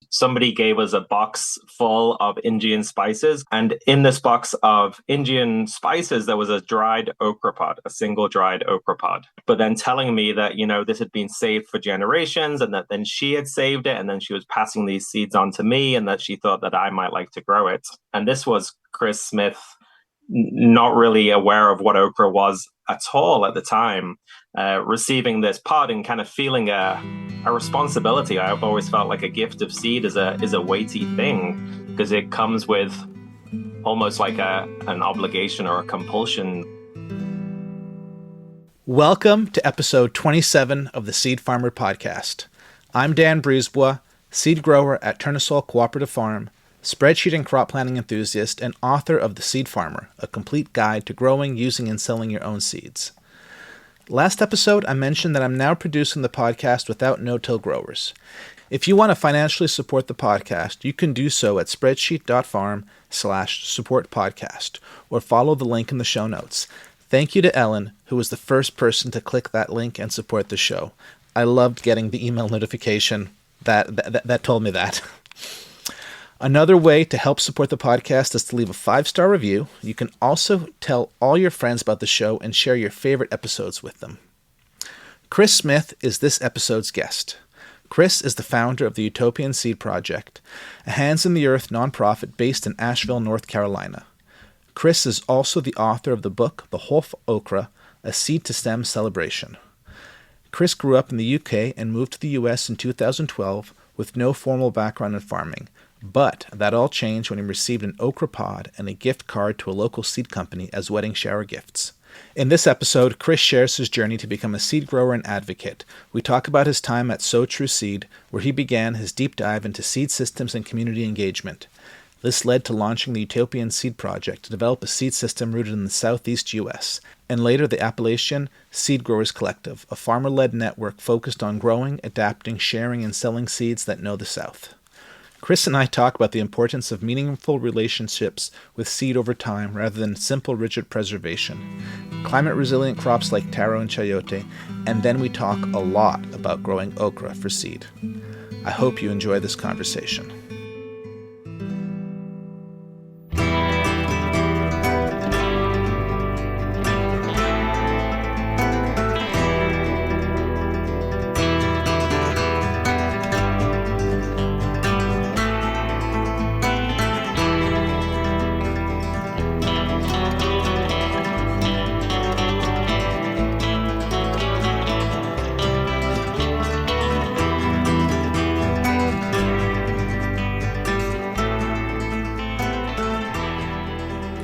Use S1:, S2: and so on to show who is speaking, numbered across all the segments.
S1: somebody gave us a box full of Indian spices. And in this box of Indian spices, there was a dried okra pod, a single dried okra pod. But then telling me that, this had been saved for generations and that then she had saved it. And then she was passing these seeds on to me and that she thought that I might like to grow it. And this was Chris Smith not really aware of what okra was at all at the time, receiving this pod and kind of feeling a responsibility. I've always felt like a gift of seed is a weighty thing because it comes with almost like an obligation or a compulsion.
S2: Welcome to episode 27 of the Seed Farmer Podcast. I'm Dan Brisebois, seed grower at Turnasol Cooperative Farm, spreadsheet and crop planning enthusiast, and author of The Seed Farmer, a complete guide to growing, using, and selling your own seeds. Last episode, I mentioned that I'm now producing the podcast without no-till growers. If you want to financially support the podcast, you can do so at spreadsheet.farm/support podcast or follow the link in the show notes. Thank you to Ellen, who was the first person to click that link and support the show. I loved getting the email notification that told me that. Another way to help support the podcast is to leave a 5-star review. You can also tell all your friends about the show and share your favorite episodes with them. Chris Smith is this episode's guest. Chris is the founder of the Utopian Seed Project, a hands-in-the-earth nonprofit based in Asheville, North Carolina. Chris is also the author of the book, The Whole Okra, A Seed-to-Stem Celebration. Chris grew up in the UK and moved to the U.S. in 2012 with no formal background in farming. But that all changed when he received an okra pod and a gift card to a local seed company as wedding shower gifts. In this episode, Chris shares his journey to become a seed grower and advocate. We talk about his time at Sow True Seed, where he began his deep dive into seed systems and community engagement. This led to launching the Utopian Seed Project to develop a seed system rooted in the Southeast U.S., and later the Appalachian Seed Growers Collective, a farmer-led network focused on growing, adapting, sharing, and selling seeds that know the South. Chris and I talk about the importance of meaningful relationships with seed over time rather than simple, rigid preservation, climate-resilient crops like taro and chayote, and then we talk a lot about growing okra for seed. I hope you enjoy this conversation.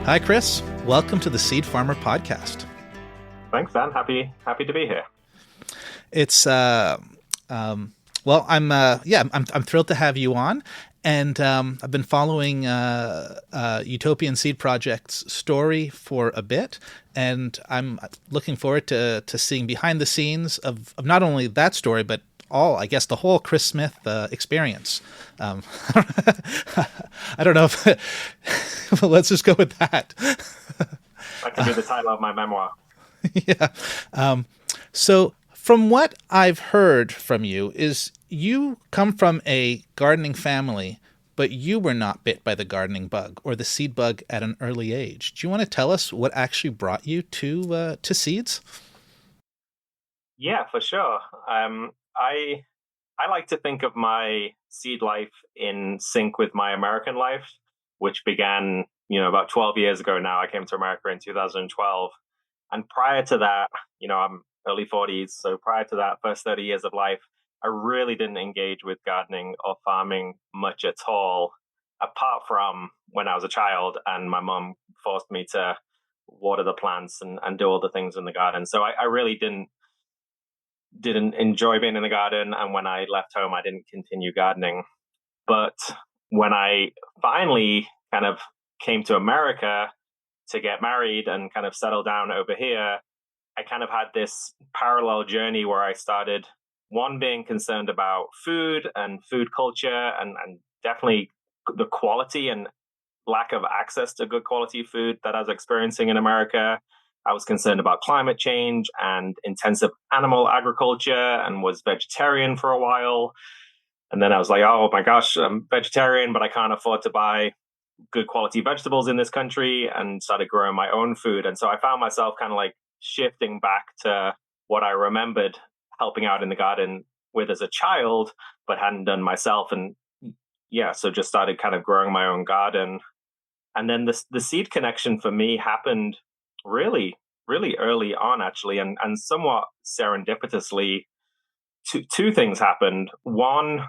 S2: Hi, Chris. Welcome to the Seed Farmer Podcast.
S1: Thanks, Dan. Happy to be here.
S2: It's I'm thrilled to have you on, and I've been following Utopian Seed Project's story for a bit, and I'm looking forward to seeing behind the scenes of not only that story but the whole Chris Smith experience. I don't know if well, let's just go with that.
S1: That could be the title of my memoir.
S2: Yeah. So from what I've heard from you is you come from a gardening family, but you were not bit by the gardening bug or the seed bug at an early age. Do you want to tell us what actually brought you to seeds?
S1: Yeah, for sure. I like to think of my seed life in sync with my American life, which began, about 12 years ago now. I came to America in 2012. And prior to that, I'm early 40s. So prior to that, first 30 years of life, I really didn't engage with gardening or farming much at all, apart from when I was a child and my mom forced me to water the plants and do all the things in the garden. So I really didn't enjoy being in the garden, and when I left home I didn't continue gardening. But when I finally kind of came to America to get married and kind of settle down over here, I kind of had this parallel journey where I started, one, being concerned about food and food culture and definitely the quality and lack of access to good quality food that I was experiencing in America. I was concerned about climate change and intensive animal agriculture and was vegetarian for a while. And then I was like, oh my gosh, I'm vegetarian, but I can't afford to buy good quality vegetables in this country, and started growing my own food. And so I found myself kind of like shifting back to what I remembered helping out in the garden with as a child, but hadn't done myself. And yeah, so just started kind of growing my own garden. And then the seed connection for me happened really, really early on, actually, and somewhat serendipitously. Two things happened. One,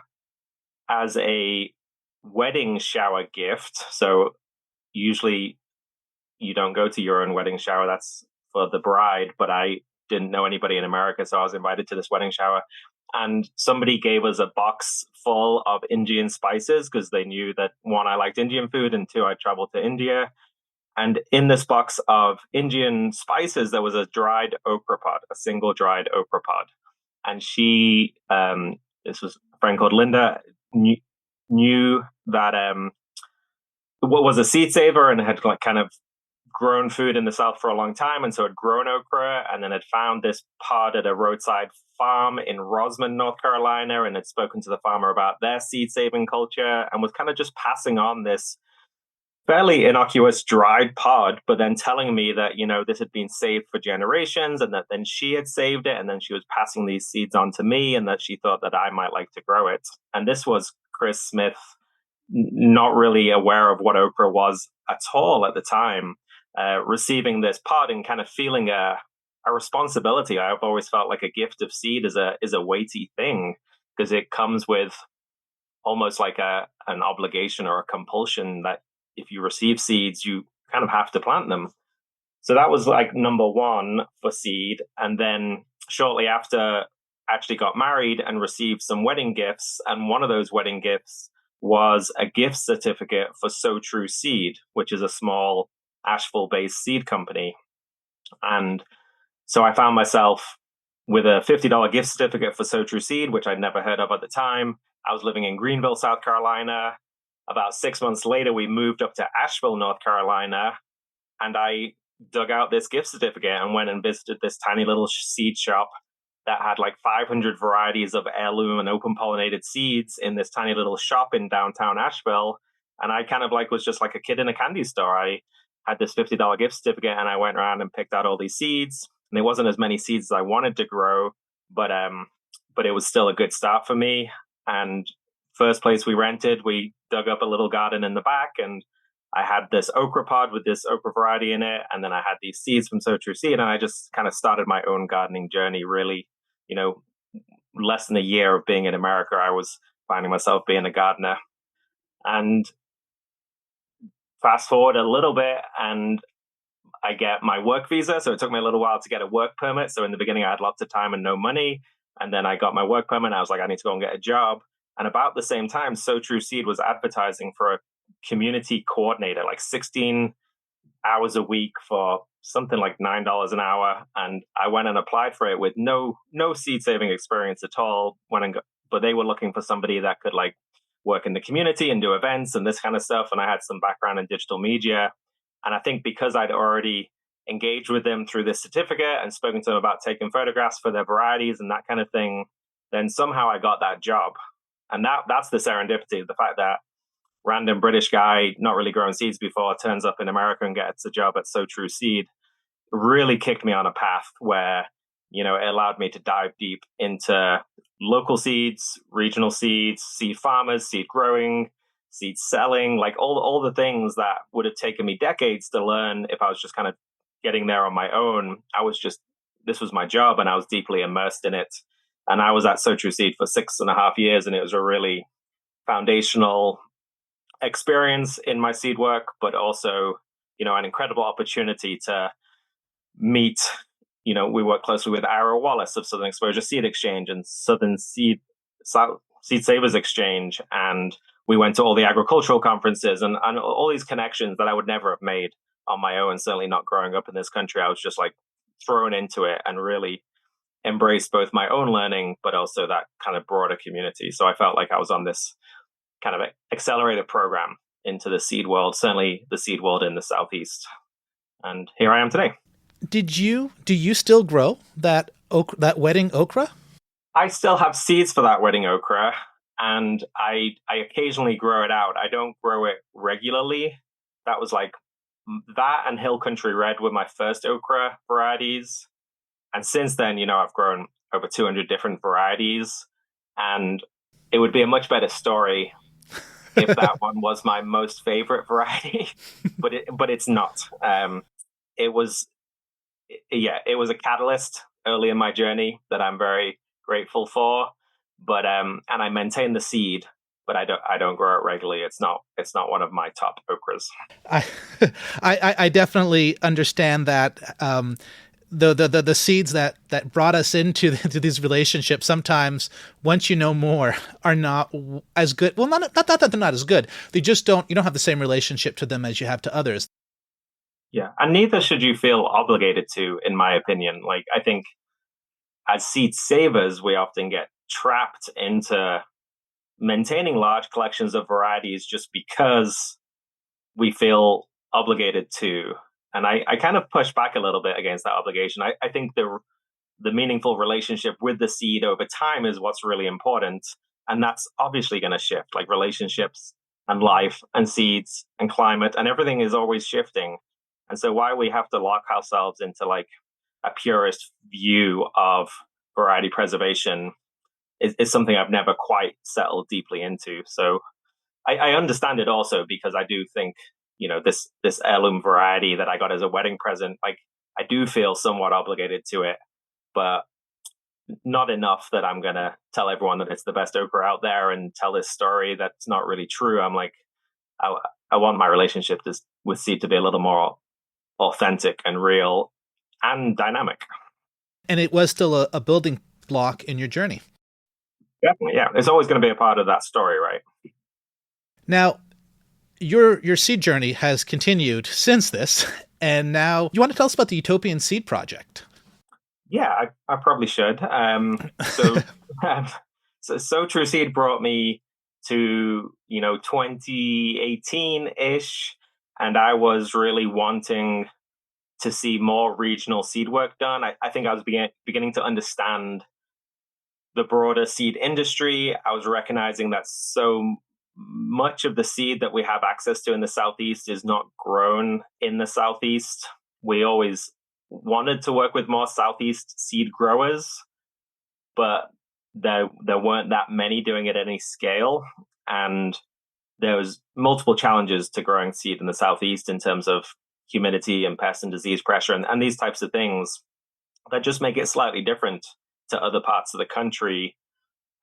S1: as a wedding shower gift. So usually you don't go to your own wedding shower. That's for the bride. But I didn't know anybody in America, so I was invited to this wedding shower. And somebody gave us a box full of Indian spices because they knew that, one, I liked Indian food, and two, I traveled to India. And in this box of Indian spices, there was a dried okra pod, a single dried okra pod. And she, this was a friend called Linda, knew that what was a seed saver and had like kind of grown food in the South for a long time, and so had grown okra, and then had found this pod at a roadside farm in Rosman, North Carolina, and had spoken to the farmer about their seed saving culture, and was kind of just passing on this fairly innocuous dried pod, but then telling me that, this had been saved for generations, and that then she had saved it, and then she was passing these seeds on to me, and that she thought that I might like to grow it. And this was Chris Smith, not really aware of what okra was at all at the time, receiving this pod and kind of feeling a responsibility. I've always felt like a gift of seed is a weighty thing, because it comes with almost like an obligation or a compulsion that if you receive seeds, you kind of have to plant them. So that was like number one for seed. And then shortly after, actually got married and received some wedding gifts. And one of those wedding gifts was a gift certificate for Sow True Seed, which is a small Asheville-based seed company. And so I found myself with a $50 gift certificate for Sow True Seed, which I'd never heard of at the time. I was living in Greenville, South Carolina. About 6 months later, we moved up to Asheville, North Carolina, and I dug out this gift certificate and went and visited this tiny little seed shop that had like 500 varieties of heirloom and open pollinated seeds in this tiny little shop in downtown Asheville. And I kind of like was just like a kid in a candy store. I had this $50 gift certificate, and I went around and picked out all these seeds. And there wasn't as many seeds as I wanted to grow, but it was still a good start for me. And first place we rented, we dug up a little garden in the back, and I had this okra pod with this okra variety in it. And then I had these seeds from Sow True Seed, and I just kind of started my own gardening journey. Really, less than a year of being in America, I was finding myself being a gardener. And fast forward a little bit, and I get my work visa. So it took me a little while to get a work permit. So in the beginning, I had lots of time and no money. And then I got my work permit. And I was like, I need to go and get a job. And about the same time, Sow True Seed was advertising for a community coordinator, like 16 hours a week for something like $9 an hour. And I went and applied for it with no seed saving experience at all. But they were looking for somebody that could like work in the community and do events and this kind of stuff. And I had some background in digital media. And I think because I'd already engaged with them through this certificate and spoken to them about taking photographs for their varieties and that kind of thing, then somehow I got that job. And that's the serendipity, the fact that random British guy, not really growing seeds before, turns up in America and gets a job at Sow True Seed, really kicked me on a path where, it allowed me to dive deep into local seeds, regional seeds, seed farmers, seed growing, seed selling, like all the things that would have taken me decades to learn if I was just kind of getting there on my own. This was my job, and I was deeply immersed in it. And I was at Sow True Seed for 6.5 years, and it was a really foundational experience in my seed work, but also, an incredible opportunity to meet, we work closely with Ira Wallace of Southern Exposure Seed Exchange and Southern Seed Savers Exchange. And we went to all the agricultural conferences and all these connections that I would never have made on my own, certainly not growing up in this country. I was just like thrown into it and really embraced both my own learning, but also that kind of broader community. So I felt like I was on this kind of accelerated program into the seed world, certainly the seed world in the Southeast. And here I am today.
S2: Do you still grow that wedding okra?
S1: I still have seeds for that wedding okra. and I occasionally grow it out. I don't grow it regularly. That was like that and Hill Country Red were my first okra varieties. And since then, I've grown over 200 different varieties. And it would be a much better story if that one was my most favorite variety, but it's not. It was, it was a catalyst early in my journey that I'm very grateful for. But and I maintain the seed, but I don't grow it regularly. It's not one of my top okras.
S2: I I definitely understand that. The seeds that brought us into these relationships, sometimes once you know more, are not as good. Well, not that they're not as good. You don't have the same relationship to them as you have to others.
S1: Yeah, and neither should you feel obligated to, in my opinion. Like, I think as seed savers, we often get trapped into maintaining large collections of varieties just because we feel obligated to. And I kind of push back a little bit against that obligation. I think the meaningful relationship with the seed over time is what's really important. And that's obviously going to shift, like relationships and life and seeds and climate and everything is always shifting. And so why we have to lock ourselves into like a purist view of variety preservation is something I've never quite settled deeply into. So I understand it also because I do think, this heirloom variety that I got as a wedding present, like I do feel somewhat obligated to it, but not enough that I'm going to tell everyone that it's the best okra out there and tell this story that's not really true. I'm like, I want my relationship with seed to be a little more authentic and real and dynamic.
S2: And it was still a building block in your journey.
S1: Definitely, yeah. It's always going to be a part of that story, right?
S2: Now, your seed journey has continued since this, and now you want to tell us about the Utopian Seed Project.
S1: Yeah, I probably should. So Sow True Seed brought me to 2018-ish, and I was really wanting to see more regional seed work done. I think I was beginning to understand the broader seed industry. I was recognizing that so much of the seed that we have access to in the Southeast is not grown in the Southeast. We always wanted to work with more Southeast seed growers, but there weren't that many doing it at any scale. And there was multiple challenges to growing seed in the Southeast in terms of humidity and pest and disease pressure and these types of things that just make it slightly different to other parts of the country.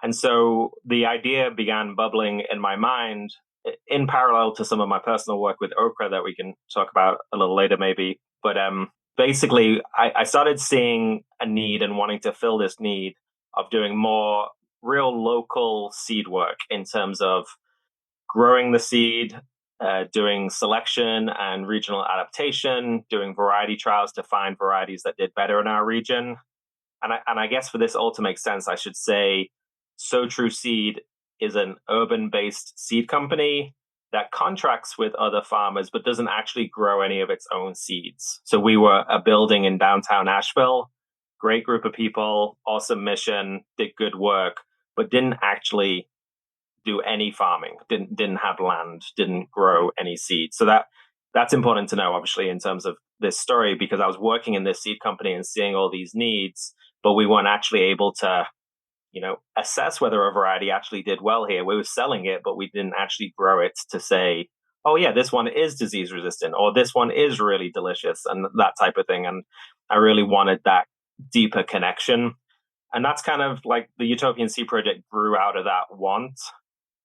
S1: And so the idea began bubbling in my mind in parallel to some of my personal work with okra that we can talk about a little later maybe. But basically, I started seeing a need and wanting to fill this need of doing more real local seed work in terms of growing the seed, doing selection and regional adaptation, doing variety trials to find varieties that did better in our region. And I guess for this all to make sense, I should say Sow True Seed is an urban-based seed company that contracts with other farmers, but doesn't actually grow any of its own seeds. So we were a building in downtown Asheville, great group of people, awesome mission, did good work, but didn't actually do any farming, didn't have land, didn't grow any seeds. So that's important to know, obviously, in terms of this story, because I was working in this seed company and seeing all these needs, but we weren't actually able to assess whether a variety actually did well here. We were selling it, but we didn't actually grow it to say, oh yeah, this one is disease resistant, or this one is really delicious, and that type of thing. And I really wanted that deeper connection. And that's kind of like the Utopian Seed Project grew out of that want.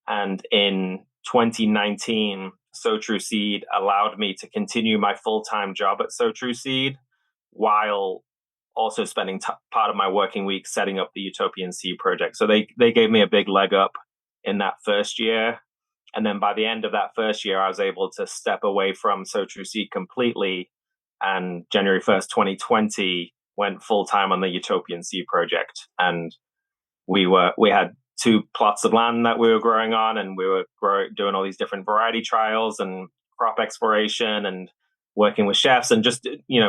S1: And in 2019, Sow True Seed allowed me to continue my full-time job at Sow True Seed while also spending part of my working week setting up the Utopian Seed Project. So they gave me a big leg up in that first year. And then by the end of that first year, I was able to step away from Sow True Seed completely. And January 1st, 2020, went full-time on the Utopian Seed Project. And we had 2 plots of land that we were growing on, and we were doing all these different variety trials and crop exploration and working with chefs and just,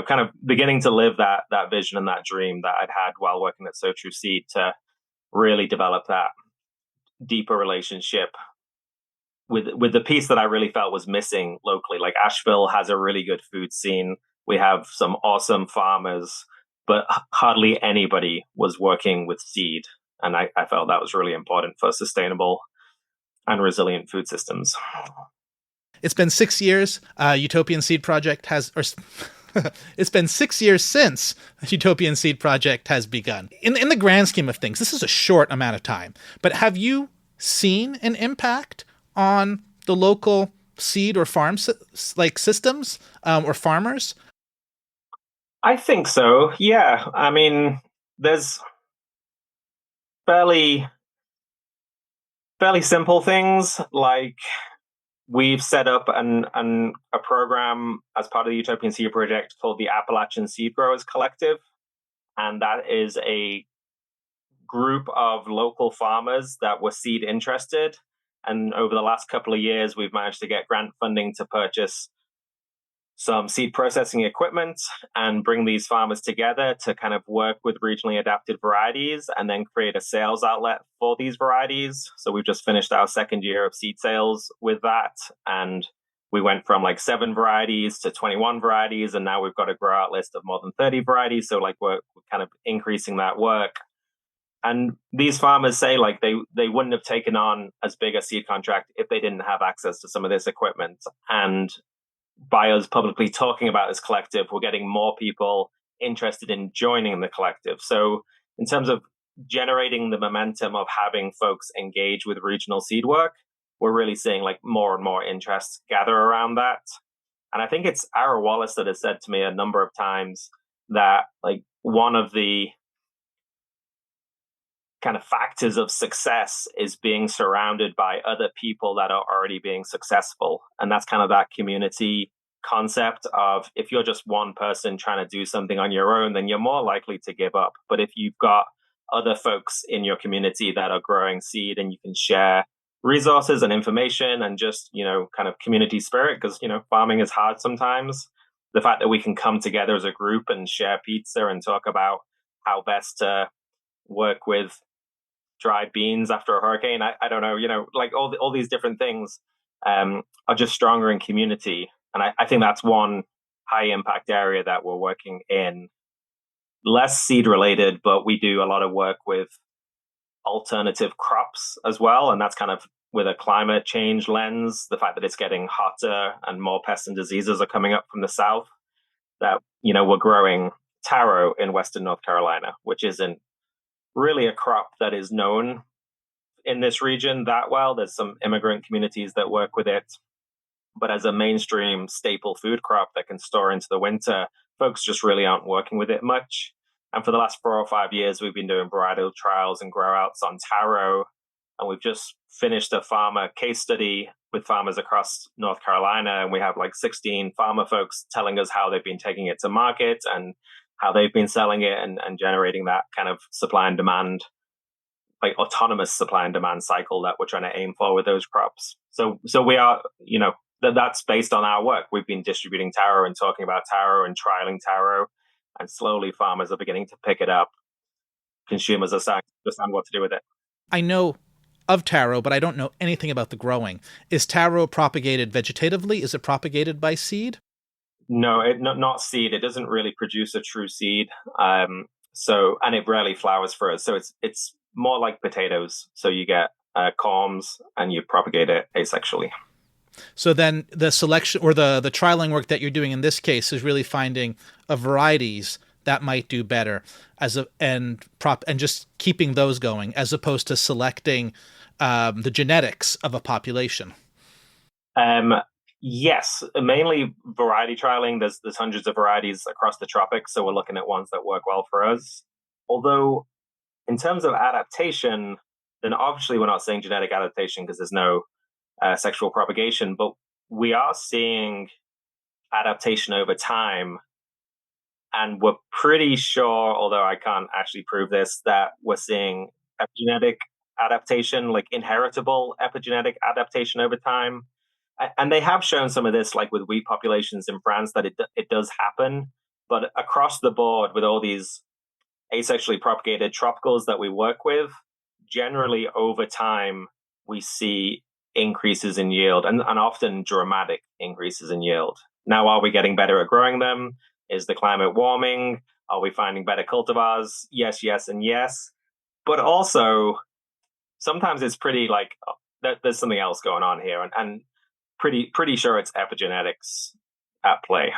S1: kind of beginning to live that vision and that dream that I'd had while working at Sow True Seed to really develop that deeper relationship with the piece that I really felt was missing locally. Like Asheville has a really good food scene. We have some awesome farmers, but hardly anybody was working with seed. And I felt that was really important for sustainable and resilient food systems.
S2: It's been 6 years. Utopian Seed Project has, or it's been 6 years since Utopian Seed Project has begun. In the grand scheme of things, this is a short amount of time. But have you seen an impact on the local seed or farm systems or farmers?
S1: I think so. Yeah. I mean, there's fairly simple things like we've set up a program as part of the Utopian Seed Project called the Appalachian Seed Growers Collective. And that is a group of local farmers that were seed interested. And over the last couple of years, we've managed to get grant funding to purchase some seed processing equipment and bring these farmers together to kind of work with regionally adapted varieties and then create a sales outlet for these varieties. So we've just finished our second year of seed sales with that. And we went from like 7 varieties to 21 varieties. And now we've got a grow out list of more than 30 varieties. So like we're kind of increasing that work. And these farmers say like they wouldn't have taken on as big a seed contract if they didn't have access to some of this equipment. And by us publicly talking about this collective, we're getting more people interested in joining the collective. So in terms of generating the momentum of having folks engage with regional seed work, we're really seeing like more and more interest gather around that. And I think it's Ara Wallace that has said to me a number of times that like one of the kind of factors of success is being surrounded by other people that are already being successful. And that's kind of that community concept of if you're just one person trying to do something on your own, then you're more likely to give up. But if you've got other folks in your community that are growing seed and you can share resources and information and just, kind of community spirit, because, farming is hard sometimes. The fact that we can come together as a group and share pizza and talk about how best to work with dried beans after a hurricane. I don't know, like all these different things are just stronger in community. And I think that's one high impact area that we're working in. Less seed related, but we do a lot of work with alternative crops as well. And that's kind of with a climate change lens, the fact that it's getting hotter and more pests and diseases are coming up from the south, that, we're growing taro in Western North Carolina, which isn't really a crop that is known in this region that well. There's some immigrant communities that work with it, but as a mainstream staple food crop that can store into the winter, folks just really aren't working with it much. And for the last 4 or 5 years, we've been doing varietal trials and grow outs on taro. And we've just finished a farmer case study with farmers across North Carolina. And we have like 16 farmer folks telling us how they've been taking it to market and how they've been selling it and generating that kind of supply and demand, like autonomous supply and demand cycle that we're trying to aim for with those crops. So we are, that's based on our work. We've been distributing taro and talking about taro and trialing taro, and slowly farmers are beginning to pick it up. Consumers are starting to understand what to do with it.
S2: I know of taro, but I don't know anything about the growing. Is taro propagated vegetatively? Is it propagated by seed?
S1: No, not seed. It doesn't really produce a true seed. And it rarely flowers for us. So it's more like potatoes. So you get corms and you propagate it asexually.
S2: So then the selection or the trialing work that you're doing in this case is really finding varieties that might do better and just keeping those going, as opposed to selecting the genetics of a population.
S1: Yes, mainly variety trialing. There's hundreds of varieties across the tropics, so we're looking at ones that work well for us. Although, in terms of adaptation, then obviously we're not saying genetic adaptation because there's no sexual propagation, but we are seeing adaptation over time. And we're pretty sure, although I can't actually prove this, that we're seeing epigenetic adaptation, like inheritable epigenetic adaptation over time. And they have shown some of this, like with wheat populations in France, that it does happen. But across the board, with all these asexually propagated tropicals that we work with, generally over time, we see increases in yield and often dramatic increases in yield. Now, are we getting better at growing them? Is the climate warming? Are we finding better cultivars? Yes, yes, and yes. But also, sometimes it's pretty like there's something else going on here, and pretty sure it's epigenetics at play.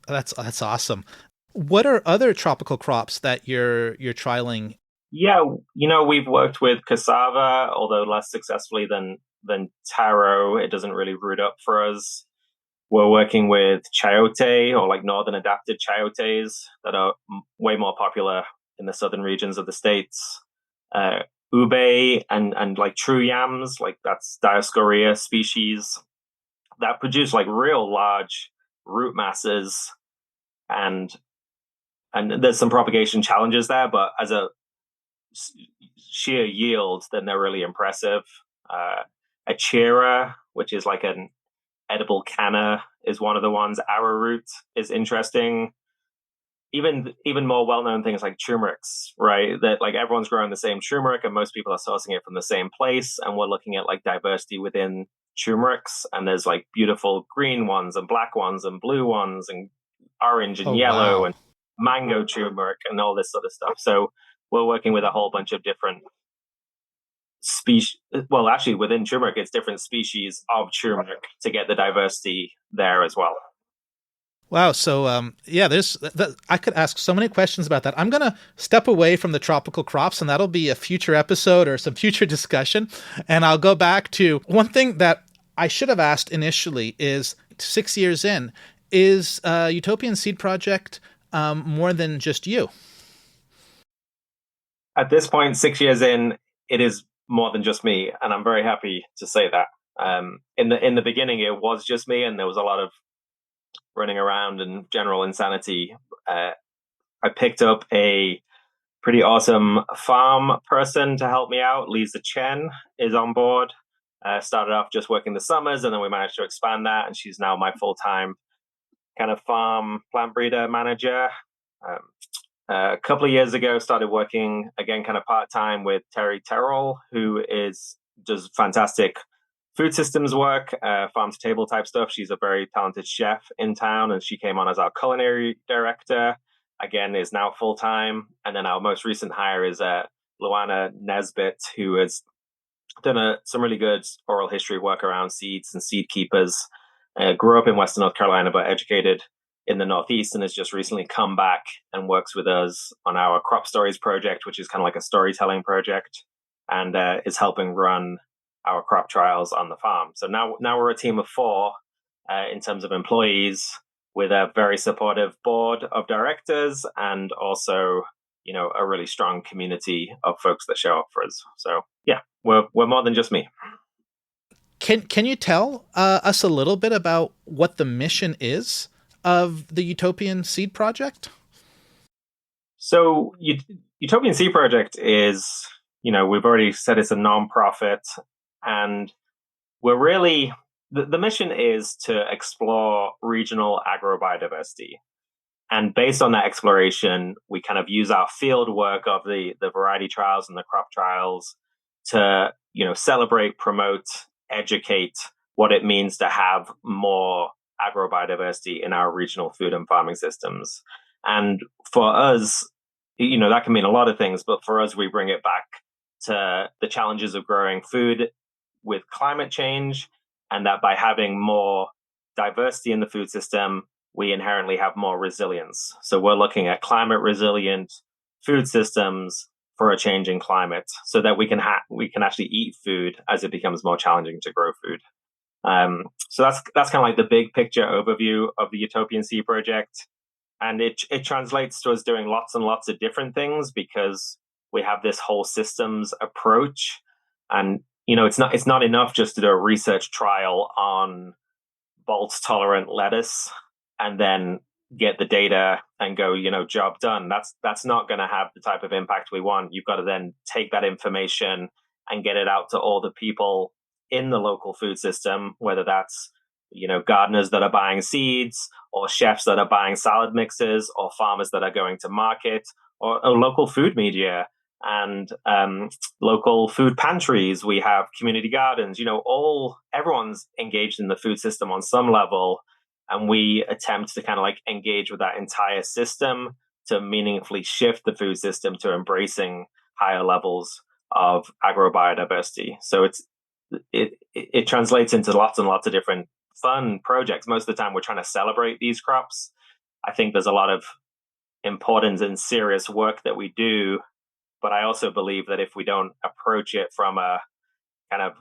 S2: That's awesome. What are other tropical crops that you're trialing?
S1: Yeah, we've worked with cassava, although less successfully than taro. It doesn't really root up for us. We're working with chayote, or like northern adapted chayotes that are way more popular in the southern regions of the states. Ube and like true yams, like that's Dioscorea species that produce like real large root masses, and there's some propagation challenges there, but as a sheer yield, then they're really impressive. Achira, which is like an edible canna, is one of the ones. Arrowroot is interesting. Even more well-known things like turmerics, right? That like everyone's growing the same turmeric and most people are sourcing it from the same place. And we're looking at like diversity within turmerics. And there's like beautiful green ones and black ones and blue ones and orange and yellow and mango turmeric and all this sort of stuff. So we're working with a whole bunch of different species. Well, actually within turmeric, it's different species of turmeric to get the diversity there as well.
S2: Wow. So, I could ask so many questions about that. I'm going to step away from the tropical crops, and that'll be a future episode or some future discussion. And I'll go back to one thing that I should have asked initially is 6 years in, is Utopian Seed Project more than just you?
S1: At this point, 6 years in, it is more than just me. And I'm very happy to say that. In the beginning, it was just me, and there was a lot of running around and general insanity. I picked up a pretty awesome farm person to help me out. Lisa Chen is on board. Started off just working the summers, and then we managed to expand that, and she's now my full-time kind of farm plant breeder manager. A couple of years ago, started working again kind of part-time with Terry Terrell, who does fantastic food systems work, farm to table type stuff. She's a very talented chef in town, and she came on as our culinary director. Again, is now full time. And then our most recent hire is Luana Nesbitt, who has done some really good oral history work around seeds and seed keepers. Grew up in Western North Carolina, but educated in the Northeast, and has just recently come back and works with us on our Crop Stories project, which is kind of like a storytelling project, and is helping run our crop trials on the farm. So now we're a team of 4 in terms of employees, with a very supportive board of directors, and also, a really strong community of folks that show up for us. So yeah, we're more than just me.
S2: Can you tell us a little bit about what the mission is of the Utopian Seed Project?
S1: So Utopian Seed Project is, we've already said it's a nonprofit. And we're really, the mission is to explore regional agrobiodiversity. And based on that exploration, we kind of use our field work of the variety trials and the crop trials to, celebrate, promote, educate what it means to have more agrobiodiversity in our regional food and farming systems. And for us, that can mean a lot of things, but for us, we bring it back to the challenges of growing food with climate change, and that by having more diversity in the food system, we inherently have more resilience. So we're looking at climate resilient food systems for a changing climate, so that we can actually eat food as it becomes more challenging to grow food. So that's kind of like the big picture overview of the Utopian Seed Project, and it translates to us doing lots and lots of different things because we have this whole systems approach. And it's not enough just to do a research trial on bolt tolerant lettuce and then get the data and go, job done. That's not going to have the type of impact we want. You've got to then take that information and get it out to all the people in the local food system, whether that's, gardeners that are buying seeds, or chefs that are buying salad mixes, or farmers that are going to market, or local food media and local food pantries. We have community gardens. Everyone's engaged in the food system on some level, and we attempt to kind of like engage with that entire system to meaningfully shift the food system to embracing higher levels of agrobiodiversity. So it translates into lots and lots of different fun projects. Most of the time, we're trying to celebrate these crops. I think there's a lot of important and serious work that we do, but I also believe that if we don't approach it from a kind of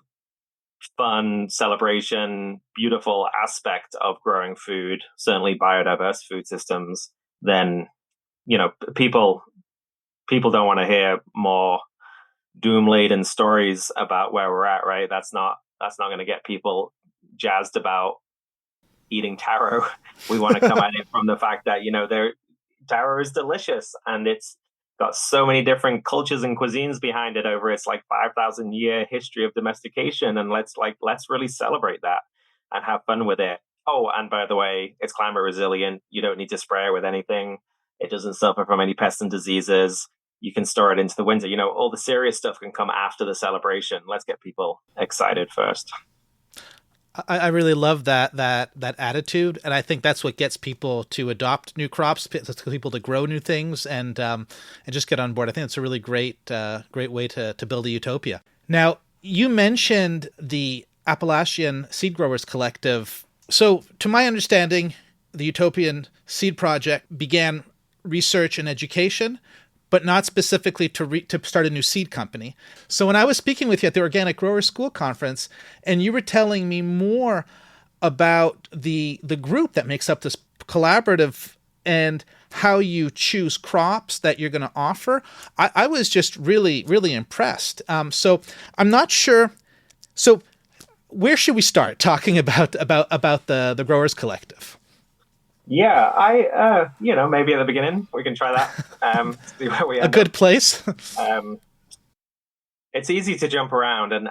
S1: fun celebration, beautiful aspect of growing food, certainly biodiverse food systems, then people don't want to hear more doom laden stories about where we're at, right? That's not going to get people jazzed about eating taro. We want to come at it from the fact that taro is delicious, and it's got so many different cultures and cuisines behind it over its like 5,000 year history of domestication, and let's really celebrate that and have fun with it. Oh, and by the way, it's climate resilient. You don't need to spray it with anything. It doesn't suffer from any pests and diseases. You can store it into the winter. All the serious stuff can come after the celebration. Let's get people excited first.
S2: I really love that attitude, and I think that's what gets people to adopt new crops, people to grow new things, and just get on board. I think it's a really great way to build a utopia. Now, you mentioned the Appalachian Seed Growers Collective. So, to my understanding, the Utopian Seed Project began research and education, but not specifically to start a new seed company. So when I was speaking with you at the Organic Growers School Conference, and you were telling me more about the group that makes up this collaborative and how you choose crops that you're going to offer, I was just really, really impressed. So I'm not sure. So where should we start talking about the Growers Collective?
S1: Yeah, maybe at the beginning we can try that. See where we end
S2: a good place.
S1: It's easy to jump around, and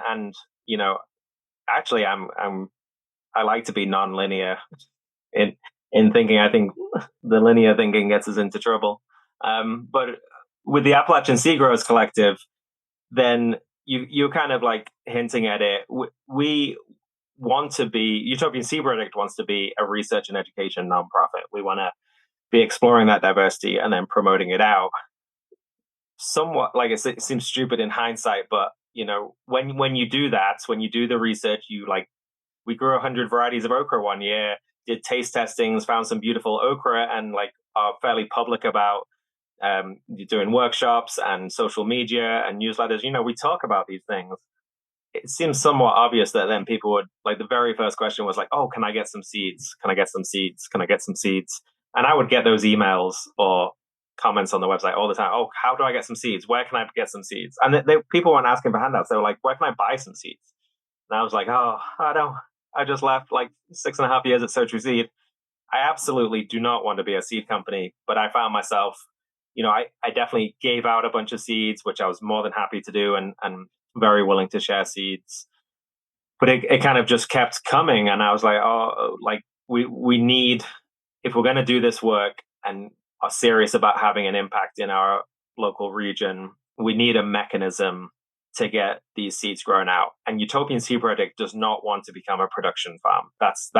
S1: actually, I like to be non-linear in thinking. I think the linear thinking gets us into trouble. But with the Appalachian Seed Growers Collective, then you're kind of like hinting at it. We want to be, Utopian Seed Project wants to be a research and education nonprofit. We want to be exploring that diversity and then promoting it out. Somewhat like it seems stupid in hindsight, but when you do that, when you do the research, we grew 100 varieties of okra one year, did taste testings, found some beautiful okra, and are fairly public about doing workshops and social media and newsletters. We talk about these things. It seems somewhat obvious that then people would, the very first question was like, oh, can I get some seeds? Can I get some seeds? Can I get some seeds? And I would get those emails or comments on the website all the time. Oh, how do I get some seeds? Where can I get some seeds? And people weren't asking for handouts. They were like, where can I buy some seeds? And I was like, oh, I just left 6.5 years at Sow True Seed. I absolutely do not want to be a seed company, but I found myself, I definitely gave out a bunch of seeds, which I was more than happy to do, and very willing to share seeds. But it kind of just kept coming, and I was like, oh, we need, if we're going to do this work and are serious about having an impact in our local region, we need a mechanism to get these seeds grown out. And Utopian Seed Project does not want to become a production farm. That's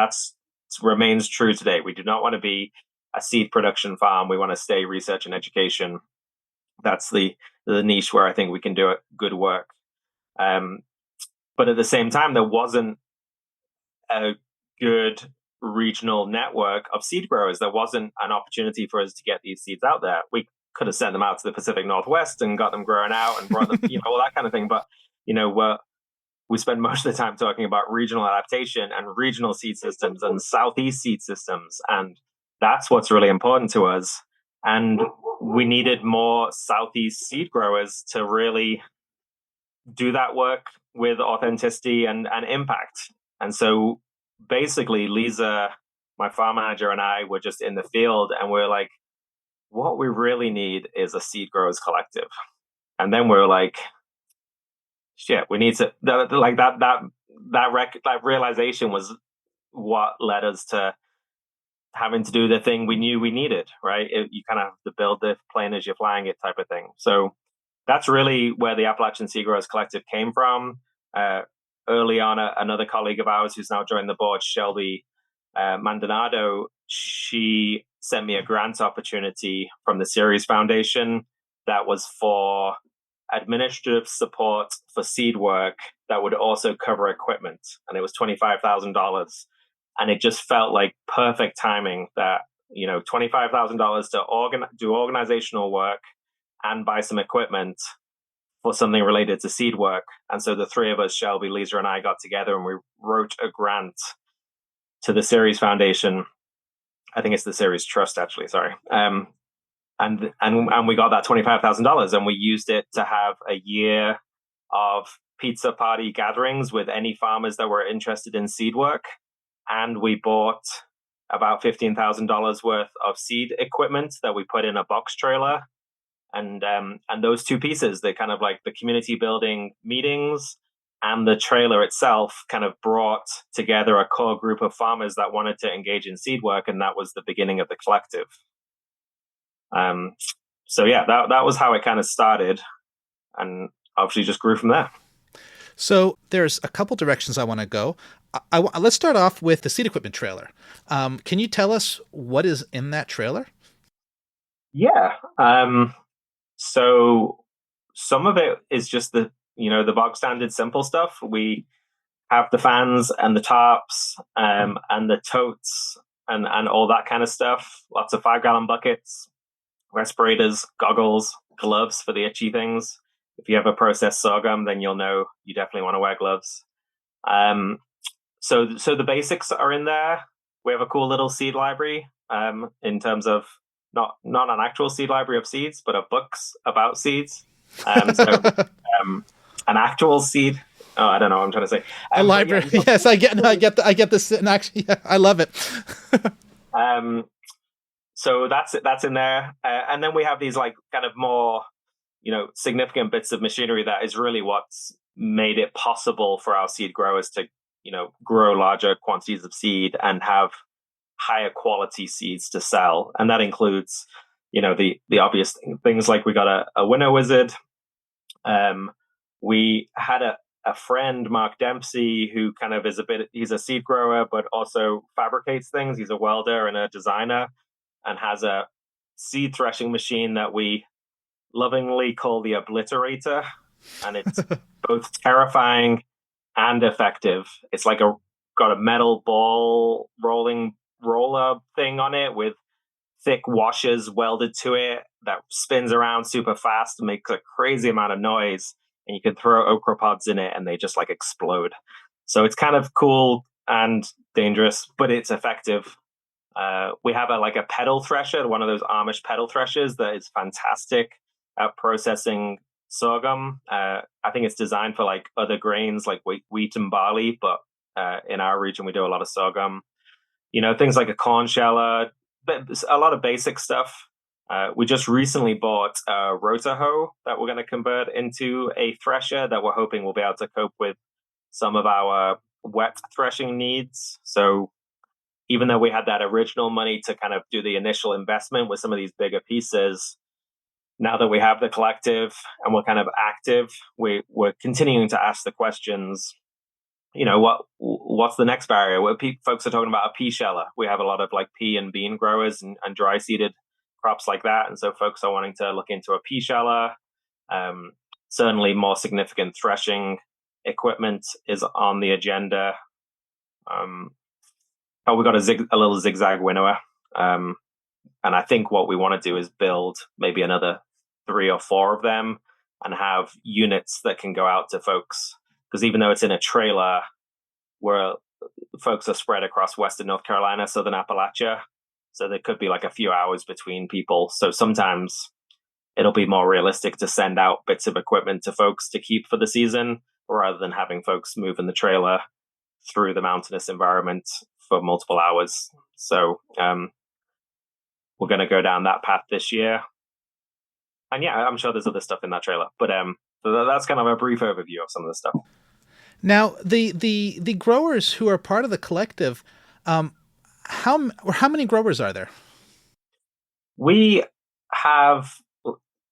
S1: remains true today. We do not want to be a seed production farm. We want to stay research and education. That's the niche where I think we can do good work. But at the same time, there wasn't a good regional network of seed growers. There wasn't an opportunity for us to get these seeds out there. We could have sent them out to the Pacific Northwest and got them grown out and brought them, all that kind of thing. But, we spend most of the time talking about regional adaptation and regional seed systems and Southeast seed systems. And that's what's really important to us. And we needed more Southeast seed growers to really do that work with authenticity and impact. And so basically, Lisa, my farm manager, and I were just in the field, and we're like, what we really need is a seed growers collective. And then we're like, shit, we need to, that realization was what led us to having to do the thing we knew we needed, right? You kind of have to build the plane as you're flying it type of thing. So that's really where the Appalachian Seed Growers Collective came from. Uh, Early on, another colleague of ours who's now joined the board, Shelby Maldonado, she sent me a grant opportunity from the Ceres Foundation that was for administrative support for seed work that would also cover equipment. And it was $25,000. And it just felt like perfect timing that, $25,000 to do organizational work and buy some equipment for something related to seed work. And so the three of us, Shelby, Lisa, and I, got together and we wrote a grant to the Ceres Foundation. I think it's the Ceres Trust, actually. Sorry. And we got that $25,000, and we used it to have a year of pizza party gatherings with any farmers that were interested in seed work. And we bought about $15,000 worth of seed equipment that we put in a box trailer. And those two pieces, they kind of like the community building meetings and the trailer itself kind of brought together a core group of farmers that wanted to engage in seed work. And that was the beginning of the collective. So yeah, that was how it kind of started, and obviously just grew from there.
S2: So there's a couple directions I want to go. Let's start off with the seed equipment trailer. Can you tell us what is in that trailer?
S1: Yeah. So some of it is just the bog standard simple stuff. We have the fans and the tarps, and the totes and all that kind of stuff. Lots of 5-gallon buckets, respirators, goggles, gloves for the itchy things. If you ever process sorghum, then you'll know you definitely want to wear gloves. So the basics are in there. We have a cool little seed library, in terms of not an actual seed library of seeds, but of books about seeds. An actual seed. Oh, I don't know what I'm trying to say.
S2: A library. Yeah, yes, I get this. And actually, yeah, I love it.
S1: So that's in there. And then we have these like kind of more, significant bits of machinery that is really what's made it possible for our seed growers to, grow larger quantities of seed and have higher quality seeds to sell. And that includes, the obvious things like we got a winnow wizard. We had a friend, Mark Dempsey, who kind of he's a seed grower, but also fabricates things. He's a welder and a designer, and has a seed threshing machine that we lovingly call the Obliterator. And it's both terrifying and effective. It's like got a metal ball roller thing on it with thick washers welded to it that spins around super fast and makes a crazy amount of noise. And you can throw okra pods in it and they just like explode. So it's kind of cool and dangerous, but it's effective. We have a pedal thresher, one of those Amish pedal threshers that is fantastic at processing sorghum. I think it's designed for like other grains like wheat and barley, but in our region we do a lot of sorghum. Things like a corn sheller, but a lot of basic stuff. We just recently bought a rotor hoe that we're going to convert into a thresher that we're hoping will be able to cope with some of our wet threshing needs. So even though we had that original money to kind of do the initial investment with some of these bigger pieces, now that we have the collective and we're kind of active, we're continuing to ask the questions, what's the next barrier? Where folks are talking about a pea sheller. We have a lot of like pea and bean growers and dry seeded crops like that. And so folks are wanting to look into a pea sheller. Certainly more significant threshing equipment is on the agenda. We got a little zigzag winnower. And I think what we want to do is build maybe another 3 or 4 of them and have units that can go out to folks. Because even though it's in a trailer, where folks are spread across Western North Carolina, Southern Appalachia, so there could be like a few hours between people. So sometimes it'll be more realistic to send out bits of equipment to folks to keep for the season, rather than having folks move in the trailer through the mountainous environment for multiple hours. So we're going to go down that path this year. And yeah, I'm sure there's other stuff in that trailer, but so that's kind of a brief overview of some of the stuff.
S2: Now, the growers who are part of the collective, how many growers are there?
S1: We have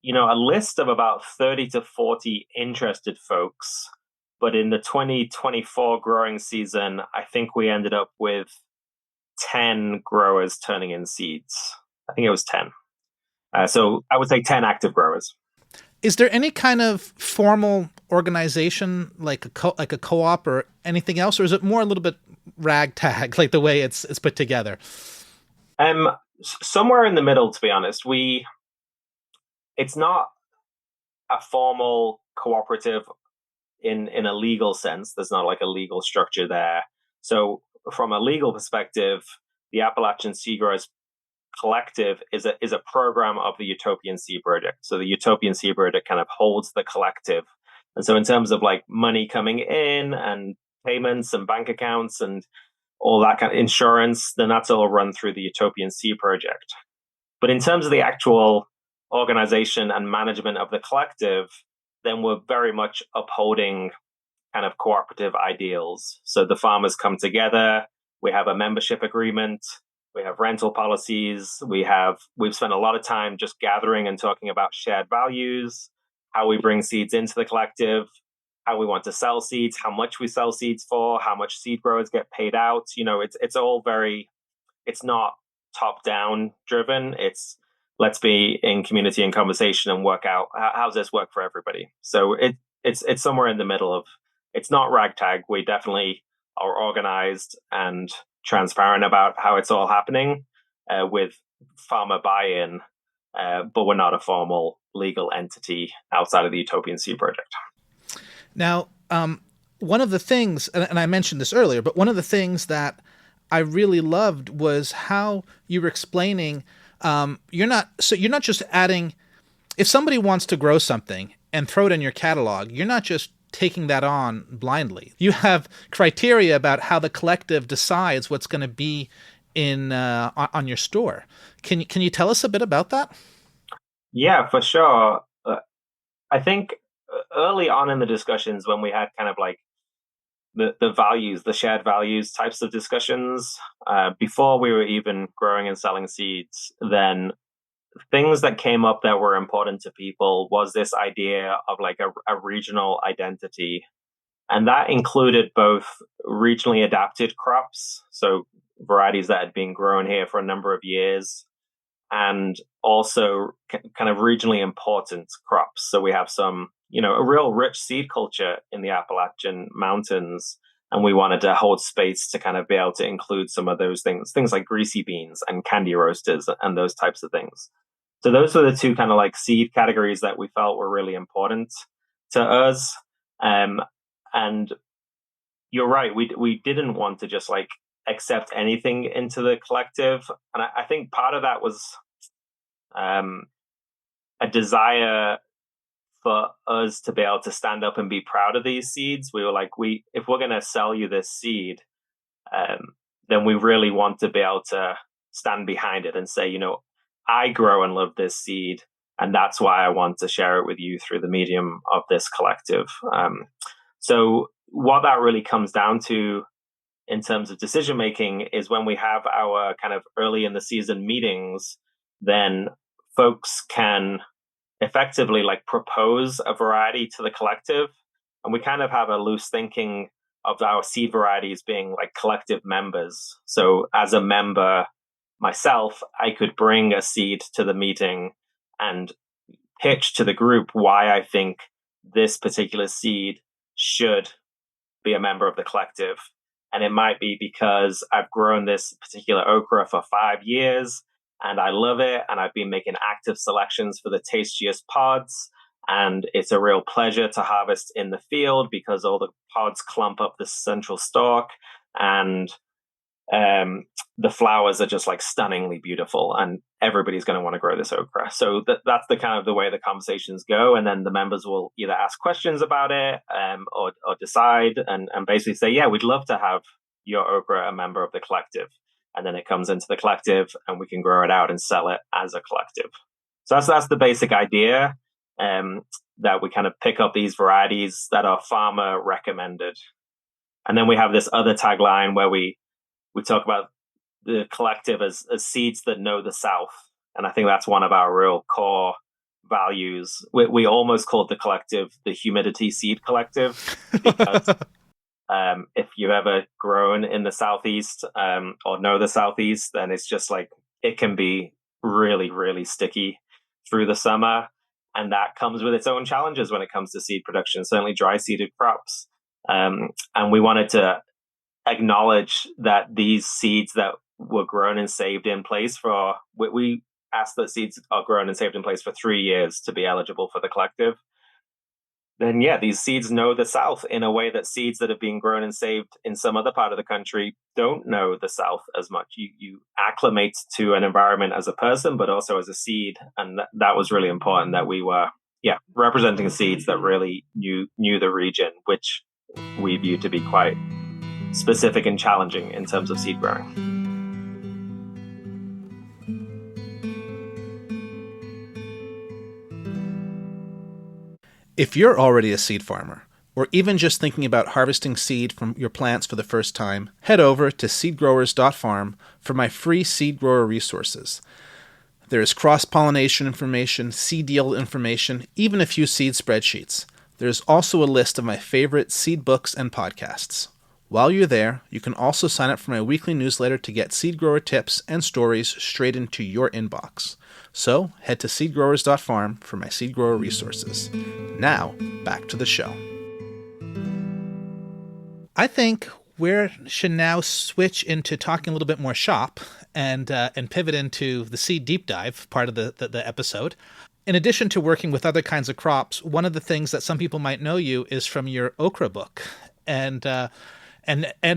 S1: a list of about 30 to 40 interested folks. But in the 2024 growing season, I think we ended up with 10 growers turning in seeds. I think it was 10. So I would say 10 active growers.
S2: Is there any kind of formal organization like a co-op or anything else, or is it more a little bit ragtag, like the way it's put together?
S1: Somewhere in the middle, to be honest. It's not a formal cooperative in a legal sense. There's not like a legal structure there. So from a legal perspective, the Appalachian Seed Growers Collective is a program of the Utopian Seed Project. So the Utopian Seed Project kind of holds the collective. And so in terms of like money coming in and payments and bank accounts and all that kind of insurance, then that's all run through the Utopian Seed Project. But in terms of the actual organization and management of the collective, then we're very much upholding kind of cooperative ideals. So the farmers come together, we have a membership agreement, we have rental policies, we've spent a lot of time just gathering and talking about shared values, how we bring seeds into the collective, how we want to sell seeds, how much we sell seeds for, how much seed growers get paid out. It's all it's not top down driven. It's let's be in community and conversation and work out how's this work for everybody. So it's somewhere in the middle of, it's not ragtag. We definitely are organized and transparent about how it's all happening with farmer buy-in, but we're not a formal legal entity outside of the Utopian Seed Project. Now,
S2: one of the things, and I mentioned this earlier, but one of the things that I really loved was how you were explaining you're not just adding, if somebody wants to grow something and throw it in your catalog, you're not just taking that on blindly. You have criteria about how the collective decides what's going to be in on your store. Can you tell us a bit about that?
S1: Yeah, for sure. I think early on in the discussions, when we had kind of like the values, the shared values types of discussions, before we were even growing and selling seeds, then things that came up that were important to people was this idea of like a regional identity. And that included both regionally adapted crops, so varieties that had been grown here for a number of years, and also kind of regionally important crops. So we have some, a real rich seed culture in the Appalachian Mountains, and we wanted to hold space to kind of be able to include some of those things like greasy beans and candy roasters and those types of things. So those were the two kind of like seed categories that we felt were really important to us. And you're right, we didn't want to just like accept anything into the collective. And I think part of that was a desire for us to be able to stand up and be proud of these seeds. We were like, if we're going to sell you this seed, then we really want to be able to stand behind it and say, I grow and love this seed, and that's why I want to share it with you through the medium of this collective. So what that really comes down to in terms of decision making is when we have our kind of early in the season meetings, then folks can effectively like propose a variety to the collective. And we kind of have a loose thinking of our seed varieties being like collective members. So as a member myself, I could bring a seed to the meeting and pitch to the group why I think this particular seed should be a member of the collective. And it might be because I've grown this particular okra for 5 years and I love it. And I've been making active selections for the tastiest pods. And it's a real pleasure to harvest in the field because all the pods clump up the central stalk. And the flowers are just like stunningly beautiful, and everybody's going to want to grow this okra. So that's the kind of the way the conversations go. And then the members will either ask questions about it or decide and basically say, yeah, we'd love to have your okra a member of the collective. And then it comes into the collective and we can grow it out and sell it as a collective. So that's the basic idea, that we kind of pick up these varieties that are farmer recommended. And then we have this other tagline where we talk about the collective as seeds that know the South. And I think that's one of our real core values. We almost called the collective the Humidity Seed Collective because if you've ever grown in the Southeast or know the Southeast, then it's just like it can be really, really sticky through the summer. And that comes with its own challenges when it comes to seed production, certainly dry seeded crops. And we wanted to acknowledge that these seeds that were grown and saved in place for, we asked that seeds are grown and saved in place for 3 years to be eligible for the collective. Then yeah, these seeds know the South in a way that seeds that have been grown and saved in some other part of the country don't know the South as much. You acclimate to an environment as a person, but also as a seed. And that was really important, that we were representing seeds that really knew the region, which we view to be quite specific and challenging in terms of seed growing.
S2: If you're already a seed farmer, or even just thinking about harvesting seed from your plants for the first time, head over to seedgrowers.farm for my free seed grower resources. There is cross-pollination information, seed yield information, even a few seed spreadsheets. There's also a list of my favorite seed books and podcasts. While you're there, you can also sign up for my weekly newsletter to get seed grower tips and stories straight into your inbox. So head to seedgrowers.farm for my seed grower resources. Now, back to the show. I think we should now switch into talking a little bit more shop and pivot into the seed deep dive part of the episode. In addition to working with other kinds of crops, one of the things that some people might know you is from your okra book, and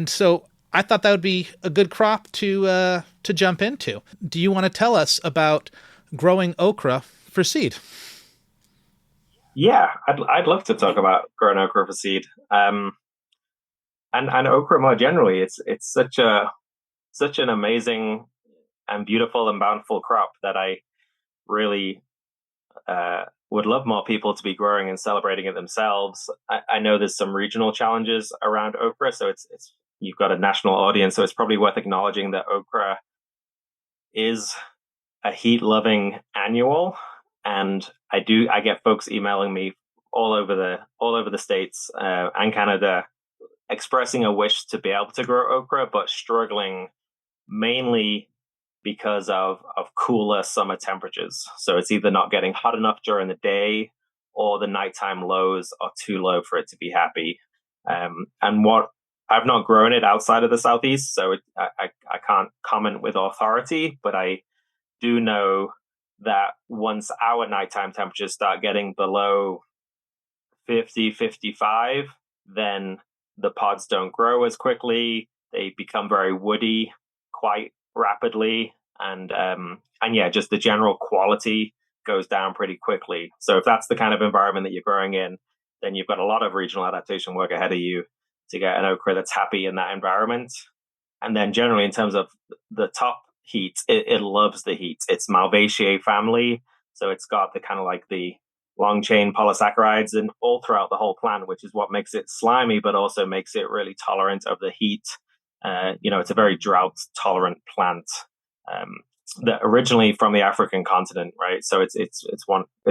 S2: so I thought that would be a good crop to jump into. Do you want to tell us about growing okra for seed?
S1: Yeah, I'd love to talk about growing okra for seed, and okra more generally. It's such an amazing and beautiful and bountiful crop that I really would love more people to be growing and celebrating it themselves. I know there's some regional challenges around okra, so it's you've got a national audience, so it's probably worth acknowledging that okra is a heat-loving annual, and I get folks emailing me all over the states and Canada expressing a wish to be able to grow okra, but struggling mainly because of cooler summer temperatures. So it's either not getting hot enough during the day, or the nighttime lows are too low for it to be happy. And what I've not grown it outside of the Southeast, so I can't comment with authority, but I do know that once our nighttime temperatures start getting below 50, 55, then the pods don't grow as quickly. They become very woody quite rapidly, and yeah, just the general quality goes down pretty quickly. So if that's the kind of environment that you're growing in, then you've got a lot of regional adaptation work ahead of you to get an okra that's happy in that environment. And then generally in terms of the top heat, it loves the heat. It's Malvaceae family, so it's got the kind of like the long chain polysaccharides and all throughout the whole plant, which is what makes it slimy, but also makes it really tolerant of the heat. It's a very drought tolerant plant that originally from the African continent, right? So it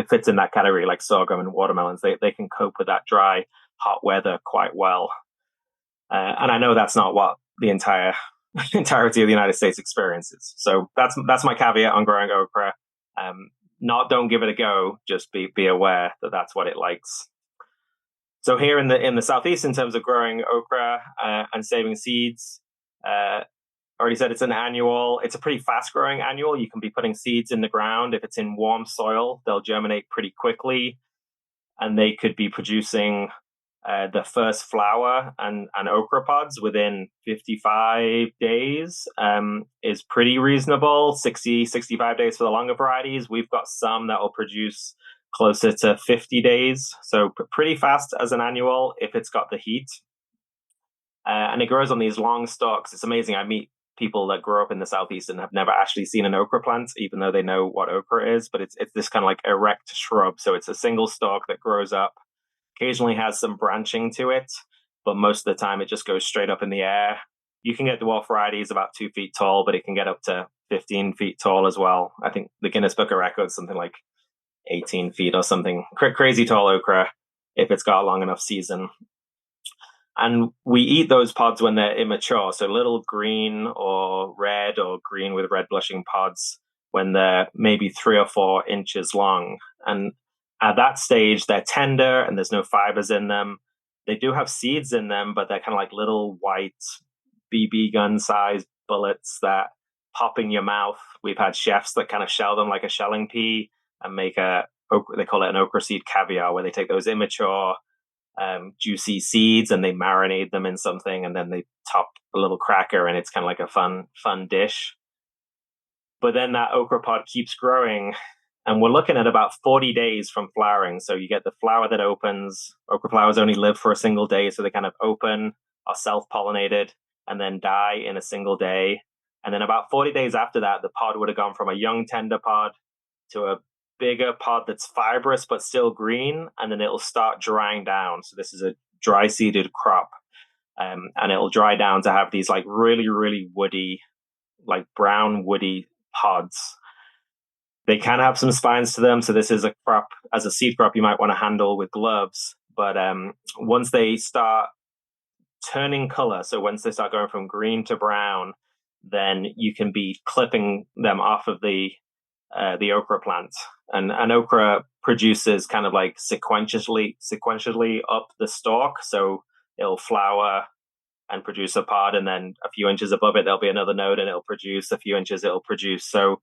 S1: fits in that category like sorghum and watermelons. They can cope with that dry, hot weather quite well. And I know that's not what the entirety of the United States experiences. So that's my caveat on growing okra. Don't give it a go. Just be aware that that's what it likes. So here in the Southeast, in terms of growing okra and saving seeds, already said it's an annual. It's a pretty fast growing annual. You can be putting seeds in the ground. If it's in warm soil, they'll germinate pretty quickly, and they could be producing the first flower and okra pods within 55 days is pretty reasonable. 65 days for the longer varieties. We've got some that will produce closer to 50 days. So pretty fast as an annual if it's got the heat. And it grows on these long stalks. It's amazing. I meet people that grow up in the Southeast and have never actually seen an okra plant, even though they know what okra is. But it's this kind of like erect shrub. So it's a single stalk that grows up. Occasionally has some branching to it, but most of the time it just goes straight up in the air. You can get dwarf varieties about 2 feet tall, but it can get up to 15 feet tall as well. I think the Guinness Book of Records, something like 18 feet or something. Crazy tall okra if it's got a long enough season. And we eat those pods when they're immature, so little green or red or green with red blushing pods when they're maybe 3 or 4 inches long. And at that stage, they're tender and there's no fibers in them. They do have seeds in them, but they're kind of like little white BB gun sized bullets that pop in your mouth. We've had chefs that kind of shell them like a shelling pea and make they call it an okra seed caviar, where they take those immature juicy seeds and they marinate them in something, and then they top a little cracker, and it's kind of like a fun dish. But then that okra pod keeps growing, and we're looking at about 40 days from flowering. So you get the flower that opens. Okra flowers only live for a single day, so they kind of open, are self-pollinated, and then die in a single day. And then about 40 days after that, the pod would have gone from a young tender pod to a bigger pod that's fibrous but still green, and then it'll start drying down. So this is a dry seeded crop, and it'll dry down to have these like really, really woody, like brown woody pods. They can have some spines to them, so this is a crop, as a seed crop, you might want to handle with gloves. But once they start turning color, so once they start going from green to brown, then you can be clipping them off of the okra plant. And okra produces kind of like sequentially up the stalk. So it'll flower and produce a pod, and then a few inches above it, there'll be another node, and it'll produce a few inches, it'll produce. So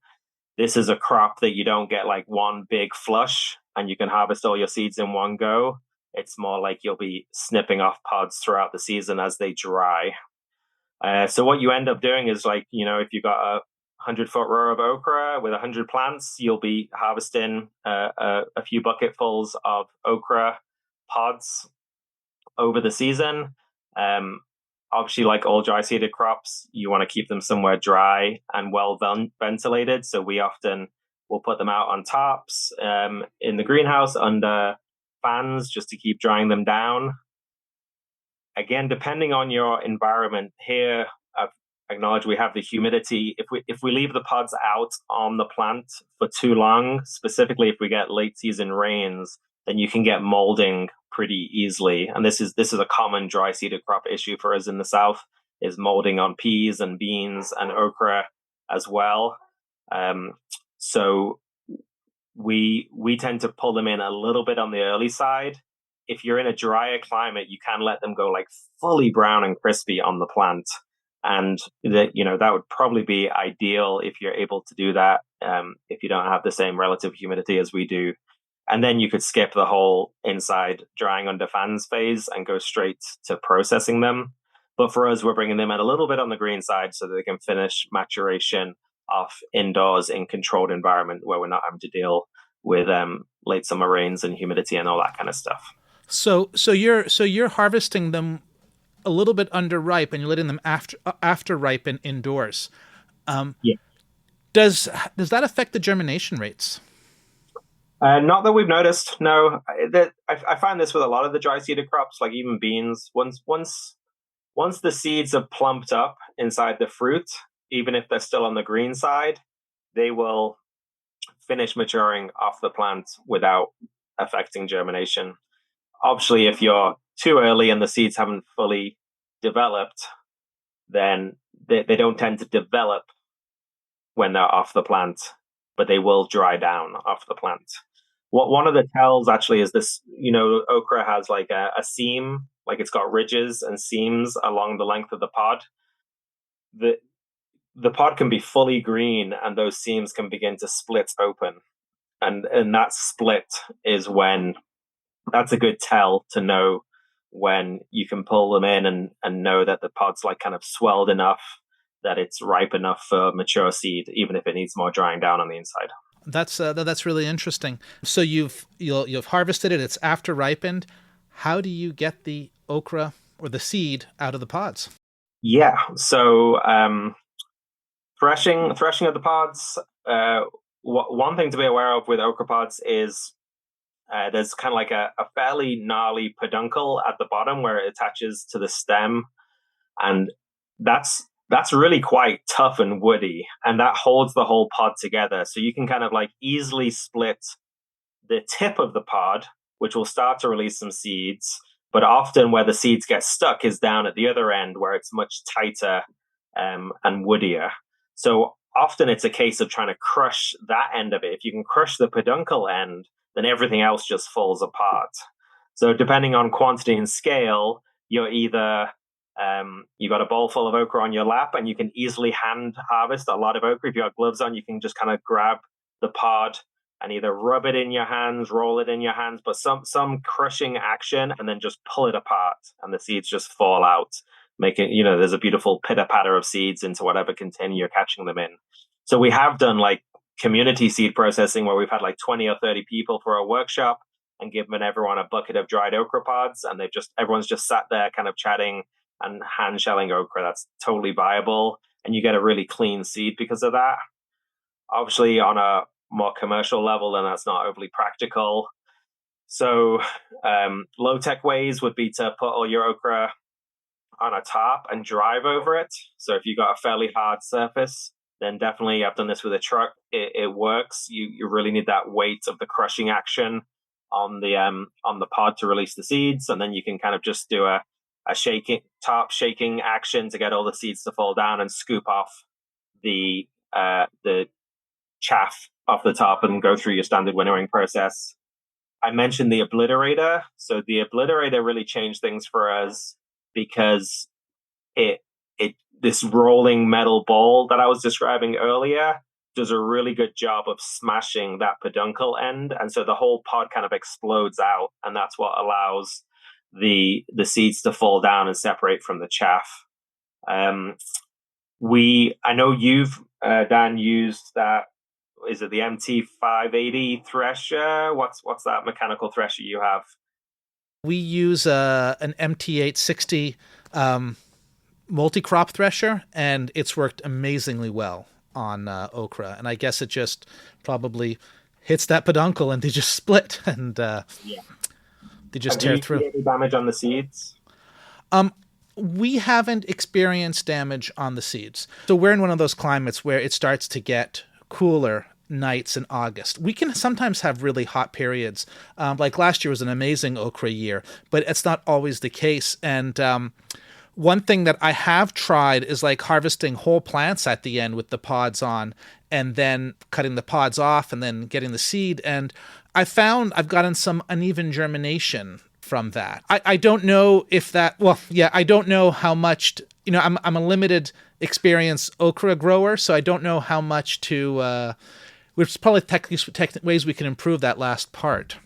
S1: this is a crop that you don't get like one big flush and you can harvest all your seeds in one go. It's more like you'll be snipping off pods throughout the season as they dry. So what you end up doing is, like, if you got a 100-foot row of okra with 100 plants, you'll be harvesting a few bucketfuls of okra pods over the season. Obviously, like all dry seeded crops, you want to keep them somewhere dry and well ventilated. So we often will put them out on tops in the greenhouse under fans just to keep drying them down. Again, depending on your environment here, I've acknowledged we have the humidity. If we leave the pods out on the plant for too long, specifically if we get late season rains, then you can get molding pretty easily. And this is a common dry seeded crop issue for us in the South, is molding on peas and beans and okra as well. So we tend to pull them in a little bit on the early side. If you're in a drier climate, you can let them go like fully brown and crispy on the plant. And that would probably be ideal if you're able to do that, if you don't have the same relative humidity as we do. And then you could skip the whole inside drying under fans phase and go straight to processing them. But for us, we're bringing them in a little bit on the green side so that they can finish maturation off indoors in controlled environment where we're not having to deal with late summer rains and humidity and all that kind of stuff.
S2: So you're harvesting them a little bit underripe and you're letting them after ripen indoors.
S1: Yeah.
S2: Does that affect the germination rates?
S1: Not that we've noticed. No, I find this with a lot of the dry seeded crops, like even beans. Once the seeds have plumped up inside the fruit, even if they're still on the green side, they will finish maturing off the plant without affecting germination. Obviously, if you're too early and the seeds haven't fully developed, then they don't tend to develop when they're off the plant, but they will dry down off the plant. One of the tells actually is this, okra has like a seam, like it's got ridges and seams along the length of the pod. The pod can be fully green and those seams can begin to split open. And that split is when, that's a good tell to know when you can pull them in and know that the pod's like kind of swelled enough that it's ripe enough for mature seed, even if it needs more drying down on the inside.
S2: That's really interesting. So you've harvested it. It's after ripened. How do you get the okra or the seed out of the pods?
S1: Yeah. So threshing of the pods. One thing to be aware of with okra pods is there's kind of like a fairly gnarly peduncle at the bottom where it attaches to the stem, and that's really quite tough and woody, and that holds the whole pod together. So you can kind of like easily split the tip of the pod, which will start to release some seeds. But often where the seeds get stuck is down at the other end, where it's much tighter and woodier. So often it's a case of trying to crush that end of it. If you can crush the peduncle end, then everything else just falls apart. So depending on quantity and scale, you're either you got a bowl full of okra on your lap and you can easily hand harvest a lot of okra. If you have gloves on, you can just kind of grab the pod and either rub it in your hands, roll it in your hands, but some crushing action, and then just pull it apart and the seeds just fall out, making, there's a beautiful pitter patter of seeds into whatever container you're catching them in. So we have done like community seed processing where we've had like 20 or 30 people for a workshop and given everyone a bucket of dried okra pods, and everyone's just sat there kind of chatting and hand shelling okra. That's totally viable, and you get a really clean seed because of that. Obviously, on a more commercial level, then that's not overly practical. So low-tech ways would be to put all your okra on a tarp and drive over it. So if you got a fairly hard surface, then definitely, I've done this with a truck, it works. You really need that weight of the crushing action on the pod to release the seeds, and then you can kind of just do a tarp shaking action to get all the seeds to fall down and scoop off the chaff off the top and go through your standard winnowing process. I mentioned the obliterator. So the obliterator really changed things for us because this rolling metal ball that I was describing earlier does a really good job of smashing that peduncle end. And so the whole pod kind of explodes out, and that's what allows the seeds to fall down and separate from the chaff. I know you've, Dan, used that. Is it the MT580 thresher? What's that mechanical thresher you have?
S2: We use an MT860 multi-crop thresher, and it's worked amazingly well on okra. And I guess it just probably hits that peduncle and they just split and they just tear through.
S1: Do you see any damage on the seeds?
S2: We haven't experienced damage on the seeds. So we're in one of those climates where it starts to get cooler nights in August. We can sometimes have really hot periods. Like last year was an amazing okra year, but it's not always the case. And one thing that I have tried is like harvesting whole plants at the end with the pods on and then cutting the pods off and then getting the seed. And I found I've gotten some uneven germination from that. I don't know if that, I don't know how much, I'm a limited experience okra grower, so I don't know how much to, there's probably ways we can improve that last part.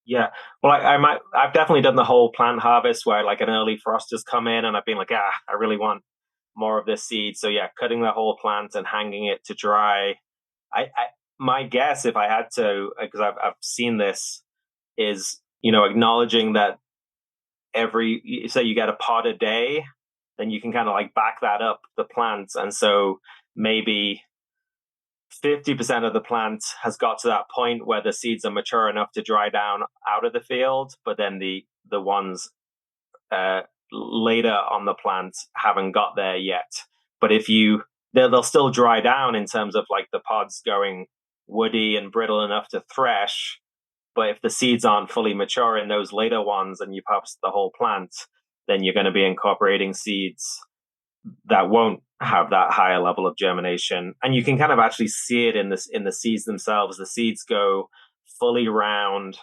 S1: Yeah, well, I've definitely done the whole plant harvest where like an early frost has come in and I've been like, I really want more of this seed. So yeah, cutting the whole plant and hanging it to dry. My guess, if I had to, because I've seen this, is, acknowledging that say you get a pod a day, then you can kind of like back that up the plants. And so maybe 50% of the plant has got to that point where the seeds are mature enough to dry down out of the field, but then the ones later on the plant haven't got there yet. But they'll still dry down in terms of like the pods going woody and brittle enough to thresh. But if the seeds aren't fully mature in those later ones and you harvest the whole plant, then you're going to be incorporating seeds that won't have that higher level of germination. And you can kind of actually see it in the seeds themselves. The seeds go fully round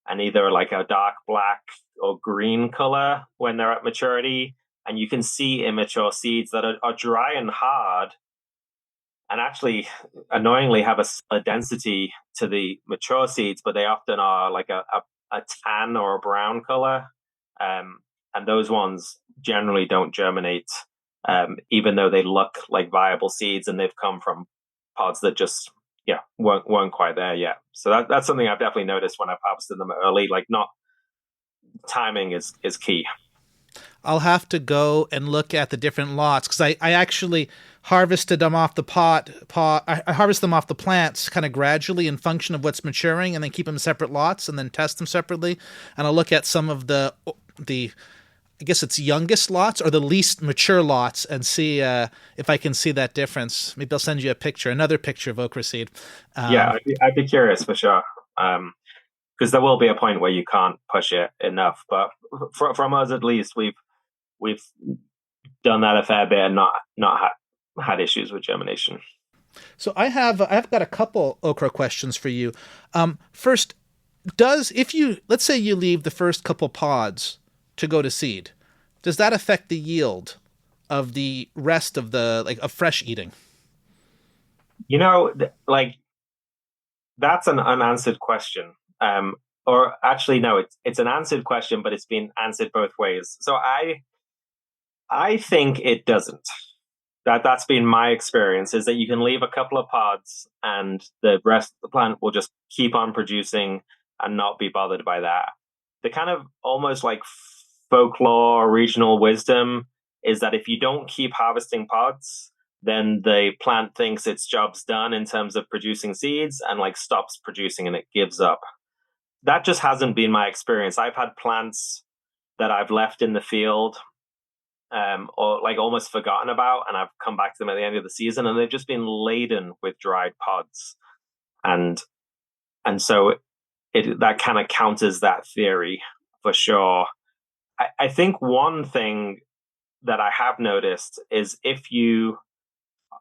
S1: and either like a dark black or green color when they're at maturity. And you can see immature seeds that are dry and hard and actually annoyingly have a density to the mature seeds, but they often are like a tan or a brown color. And those ones generally don't germinate, even though they look like viable seeds and they've come from pods that just, weren't quite there yet. So that's something I've definitely noticed when I've harvested them early, like not timing is key.
S2: I'll have to go and look at the different lots because I actually harvested them off the I harvest them off the plants kind of gradually in function of what's maturing and then keep them in separate lots and then test them separately. And I'll look at some of the I guess it's youngest lots or the least mature lots, and see if I can see that difference. Maybe I'll send you a picture, another picture of okra seed.
S1: Yeah,
S2: Um,
S1: I'd be curious for sure. Because there will be a point where you can't push it enough. But from us, at least, we've done that a fair bit and not had issues with germination.
S2: so I've got a couple okra questions for you. First, does if you let's say you leave the first couple pods to go to seed, does that affect the yield of the rest of the of fresh eating?
S1: Like that's an unanswered question. Or actually, no, it's an answered question, but it's been answered both ways. So I think it doesn't. That's been my experience, is that you can leave a couple of pods and the rest of the plant will just keep on producing and not be bothered by that. The kind of almost like folklore, regional wisdom is that if you don't keep harvesting pods, then the plant thinks its job's done in terms of producing seeds and like stops producing and it gives up. That just hasn't been my experience. I've had plants that I've left in the field or like almost forgotten about, and I've come back to them at the end of the season, and they've just been laden with dried pods, and so that kind of counters that theory for sure. I think one thing that I have noticed is if you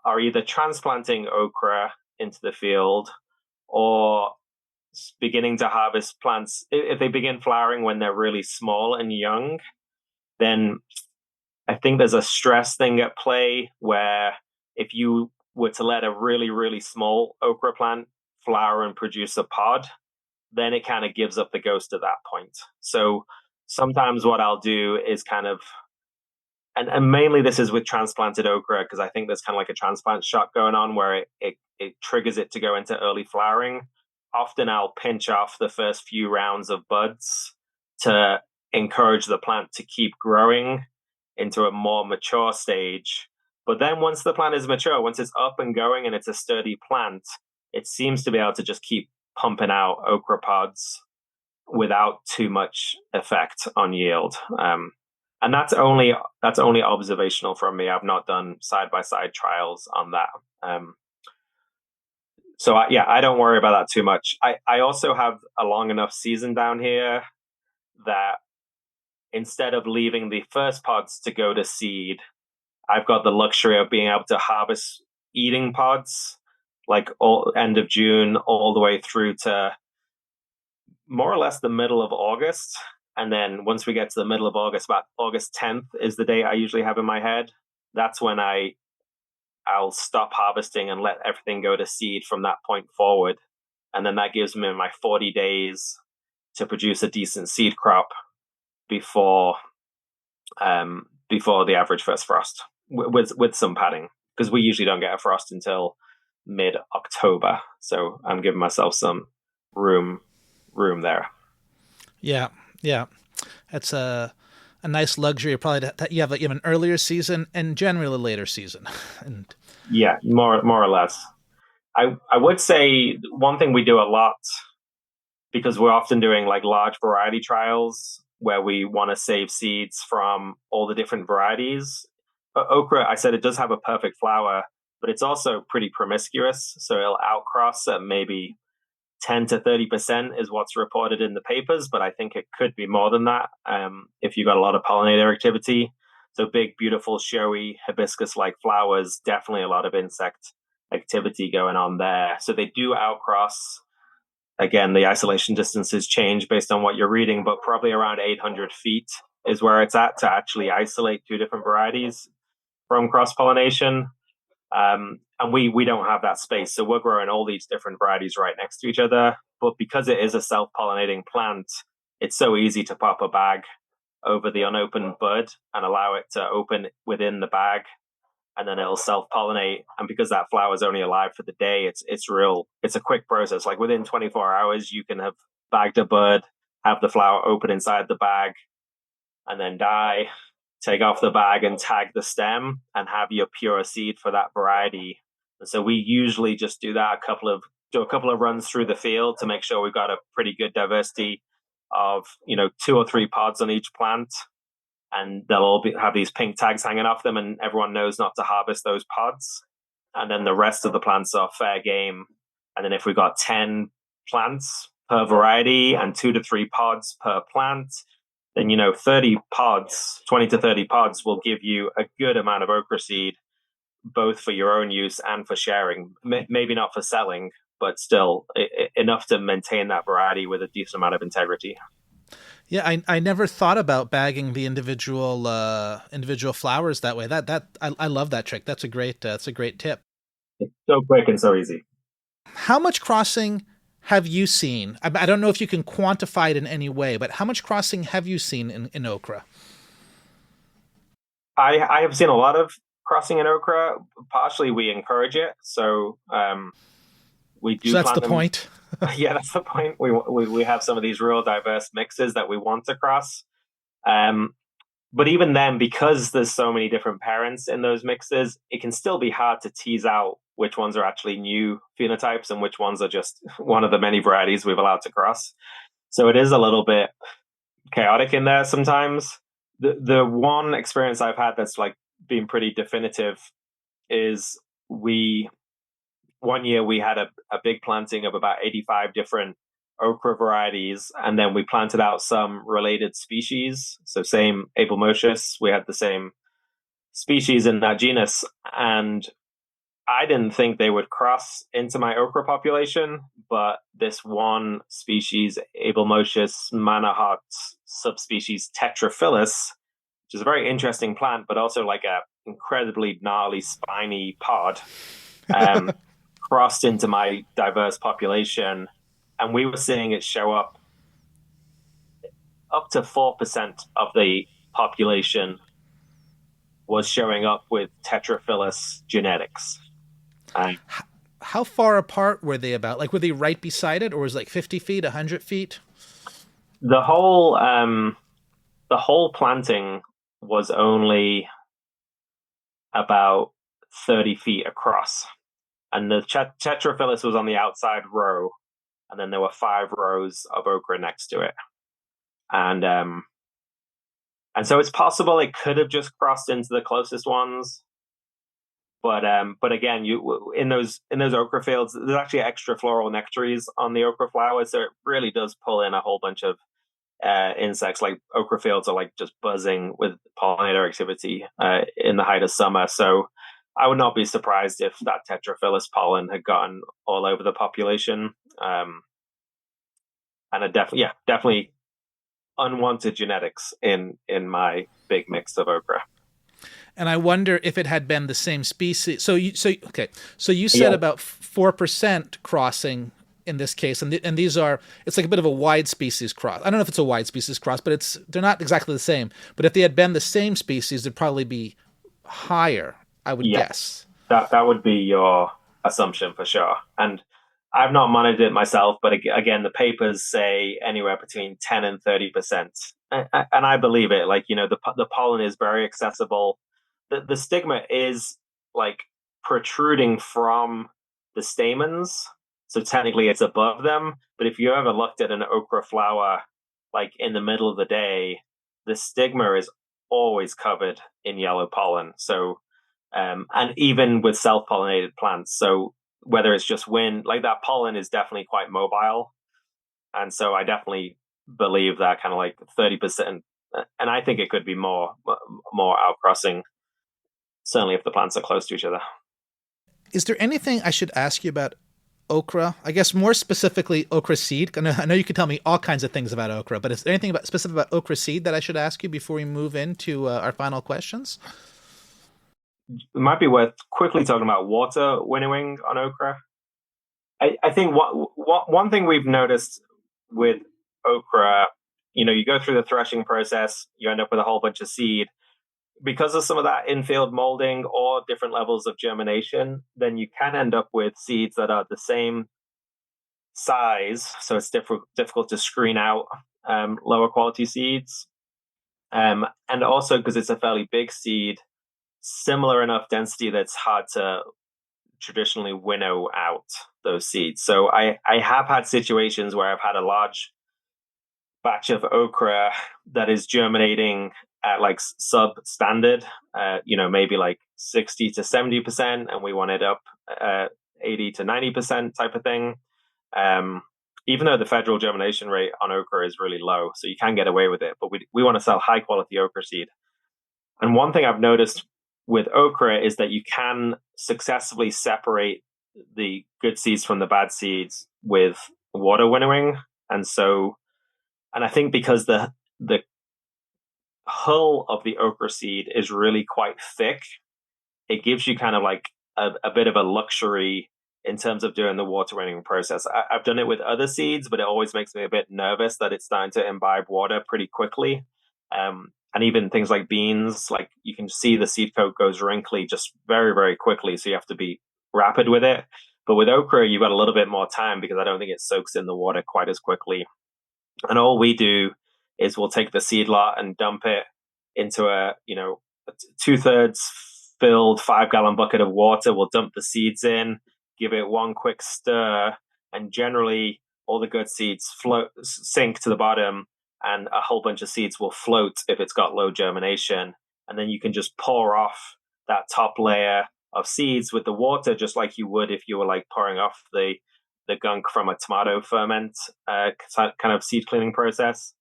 S1: are either transplanting okra into the field or beginning to harvest plants, if they begin flowering when they're really small and young, then I think there's a stress thing at play where if you were to let a really, really small okra plant flower and produce a pod, then it kind of gives up the ghost at that point. So sometimes what I'll do is kind of, and mainly this is with transplanted okra, because I think there's kind of like a transplant shock going on where it triggers it to go into early flowering. Often I'll pinch off the first few rounds of buds to encourage the plant to keep growing into a more mature stage. But then once the plant is mature, once it's up and going and it's a sturdy plant, it seems to be able to just keep pumping out okra pods without too much effect on yield. And that's only observational from me. I've not done side by side trials on that. So I don't worry about that too much. I also have a long enough season down here that instead of leaving the first pods to go to seed, I've got the luxury of being able to harvest eating pods like all end of June all the way through to more or less the middle of August. And then once we get to the middle of August, about August 10th is the date I usually have in my head. That's when I'll stop harvesting and let everything go to seed from that point forward. And then that gives me my 40 days to produce a decent seed crop before the average first frost with some padding, because we usually don't get a frost until mid-October. So I'm giving myself some room there.
S2: Yeah, yeah, that's a nice luxury. Probably that you have an earlier season and generally a later season. And
S1: yeah, more or less. I would say one thing we do a lot, because we're often doing like large variety trials where we want to save seeds from all the different varieties. Okra, I said it does have a perfect flower, but it's also pretty promiscuous. So it'll outcross at maybe 10 to 30% is what's reported in the papers, but I think it could be more than that if you've got a lot of pollinator activity. So big, beautiful, showy hibiscus-like flowers, definitely a lot of insect activity going on there. So they do outcross. Again, the isolation distances change based on what you're reading, but probably around 800 feet is where it's at to actually isolate two different varieties from cross-pollination. And we don't have that space. So we're growing all these different varieties right next to each other. But because it is a self-pollinating plant, it's so easy to pop a bag over the unopened bud and allow it to open within the bag, and then it'll self-pollinate. And because that flower is only alive for the day, it's a quick process. Like within 24 hours, you can have bagged a bud, have the flower open inside the bag, and then die, take off the bag and tag the stem and have your pure seed for that variety. And so we usually just do that do a couple of runs through the field to make sure we've got a pretty good diversity of 2 or 3 pods on each plant. and they'll all have these pink tags hanging off them, and everyone knows not to harvest those pods. And then the rest of the plants are fair game. And then if we got 10 plants per variety and 2 to 3 pods per plant, then 30 pods, 20 to 30 pods will give you a good amount of okra seed, both for your own use and for sharing. Maybe not for selling, but still enough to maintain that variety with a decent amount of integrity.
S2: Yeah, I never thought about bagging the individual flowers that way. I love that trick. That's a great tip.
S1: It's so quick and so easy.
S2: How much crossing have you seen? I don't know if you can quantify it in any way, but how much crossing have you seen in okra?
S1: I have seen a lot of crossing in okra. Partially, we encourage it, so we do.
S2: So that's the point.
S1: Yeah, that's the point. We have some of these real diverse mixes that we want to cross. But even then, because there's so many different parents in those mixes, it can still be hard to tease out which ones are actually new phenotypes and which ones are just one of the many varieties we've allowed to cross. So it is a little bit chaotic in there sometimes. The one experience I've had that's like been pretty definitive is one year we had a big planting of about 85 different okra varieties, and then we planted out some related species. So same Abelmotius, we had the same species in that genus, and I didn't think they would cross into my okra population, but this one species, Abelmotius manahot subspecies Tetraphilus, which is a very interesting plant, but also like a incredibly gnarly, spiny pod, crossed into my diverse population. And we were seeing it show up to 4% of the population was showing up with Tetraphilus genetics.
S2: How far apart were they about? Like, were they right beside it, or was it like 50 feet, 100 feet?
S1: The whole planting was only about 30 feet across. And the Tetraphilus was on the outside row. And then there were 5 rows of okra next to it. And so it's possible it could have just crossed into the closest ones. But again, in those okra fields, there's actually extra floral nectaries on the okra flowers, so it really does pull in a whole bunch of insects. Like okra fields are like just buzzing with pollinator activity in the height of summer. So I would not be surprised if that Tetraphilus pollen had gotten all over the population. And definitely unwanted genetics in my big mix of okra.
S2: And I wonder if it had been the same species. So you said about 4% crossing in this case, and these are, it's like a bit of a wide species cross. I don't know if it's a wide species cross, but they're not exactly the same. But if they had been the same species, they'd probably be higher, I would guess.
S1: That would be your assumption for sure. And I've not monitored it myself, but again, the papers say anywhere between 10 and 30%. And I believe it. Like, the pollen is very accessible. The stigma is like protruding from the stamens. So technically it's above them. But if you ever looked at an okra flower, like in the middle of the day, the stigma is always covered in yellow pollen. So, and even with self-pollinated plants. So whether it's just wind, like that pollen is definitely quite mobile. And so I definitely believe that kind of like 30%. And I think it could be more outcrossing, certainly if the plants are close to each other.
S2: Is there anything I should ask you about okra? I guess more specifically okra seed. I know you could tell me all kinds of things about okra, but is there anything specific about okra seed that I should ask you before we move into our final questions?
S1: It might be worth quickly talking about water winnowing on okra. I think one thing we've noticed with okra, you go through the threshing process, you end up with a whole bunch of seed. Because of some of that infield molding or different levels of germination, then you can end up with seeds that are the same size. So it's difficult to screen out lower quality seeds. And also because it's a fairly big seed, similar enough density that's hard to traditionally winnow out those seeds. So I have had situations where I've had a large batch of okra that is germinating at like substandard, maybe like 60 to 70%, and we want it up 80 to 90% type of thing. Even though the federal germination rate on okra is really low, so you can get away with it, but we want to sell high quality okra seed. And one thing I've noticed with okra is that you can successfully separate the good seeds from the bad seeds with water winnowing. And I think because the hull of the okra seed is really quite thick, it gives you kind of like a bit of a luxury in terms of doing the water winnowing process. I've done it with other seeds, but it always makes me a bit nervous that it's starting to imbibe water pretty quickly. And even things like beans, like you can see the seed coat goes wrinkly just very, very quickly. So you have to be rapid with it. But with okra, you've got a little bit more time because I don't think it soaks in the water quite as quickly. And all we do is we'll take the seed lot and dump it into a 2/3 filled 5-gallon bucket of water. We'll dump the seeds in, give it one quick stir, and generally all the good seeds sink to the bottom, and a whole bunch of seeds will float if it's got low germination. And then you can just pour off that top layer of seeds with the water, just like you would if you were like pouring off the gunk from a tomato ferment kind of seed cleaning process.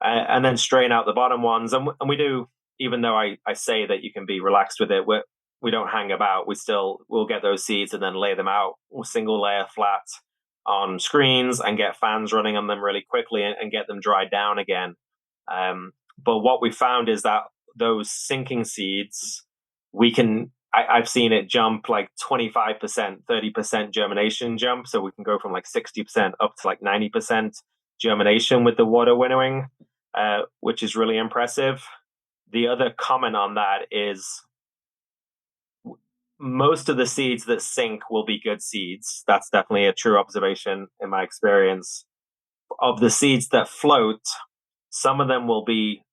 S1: And then strain out the bottom ones. And we do, even though I say that you can be relaxed with it, we don't hang about. We'll get those seeds and then lay them out single layer flat on screens and get fans running on them really quickly and get them dried down again. But what we found is that those sinking seeds, I've seen it jump like 25%, 30% germination jump. So we can go from like 60% up to like 90% germination with the water winnowing, which is really impressive. The other comment on that is most of the seeds that sink will be good seeds. That's definitely a true observation in my experience. Of the seeds that float, some of them will be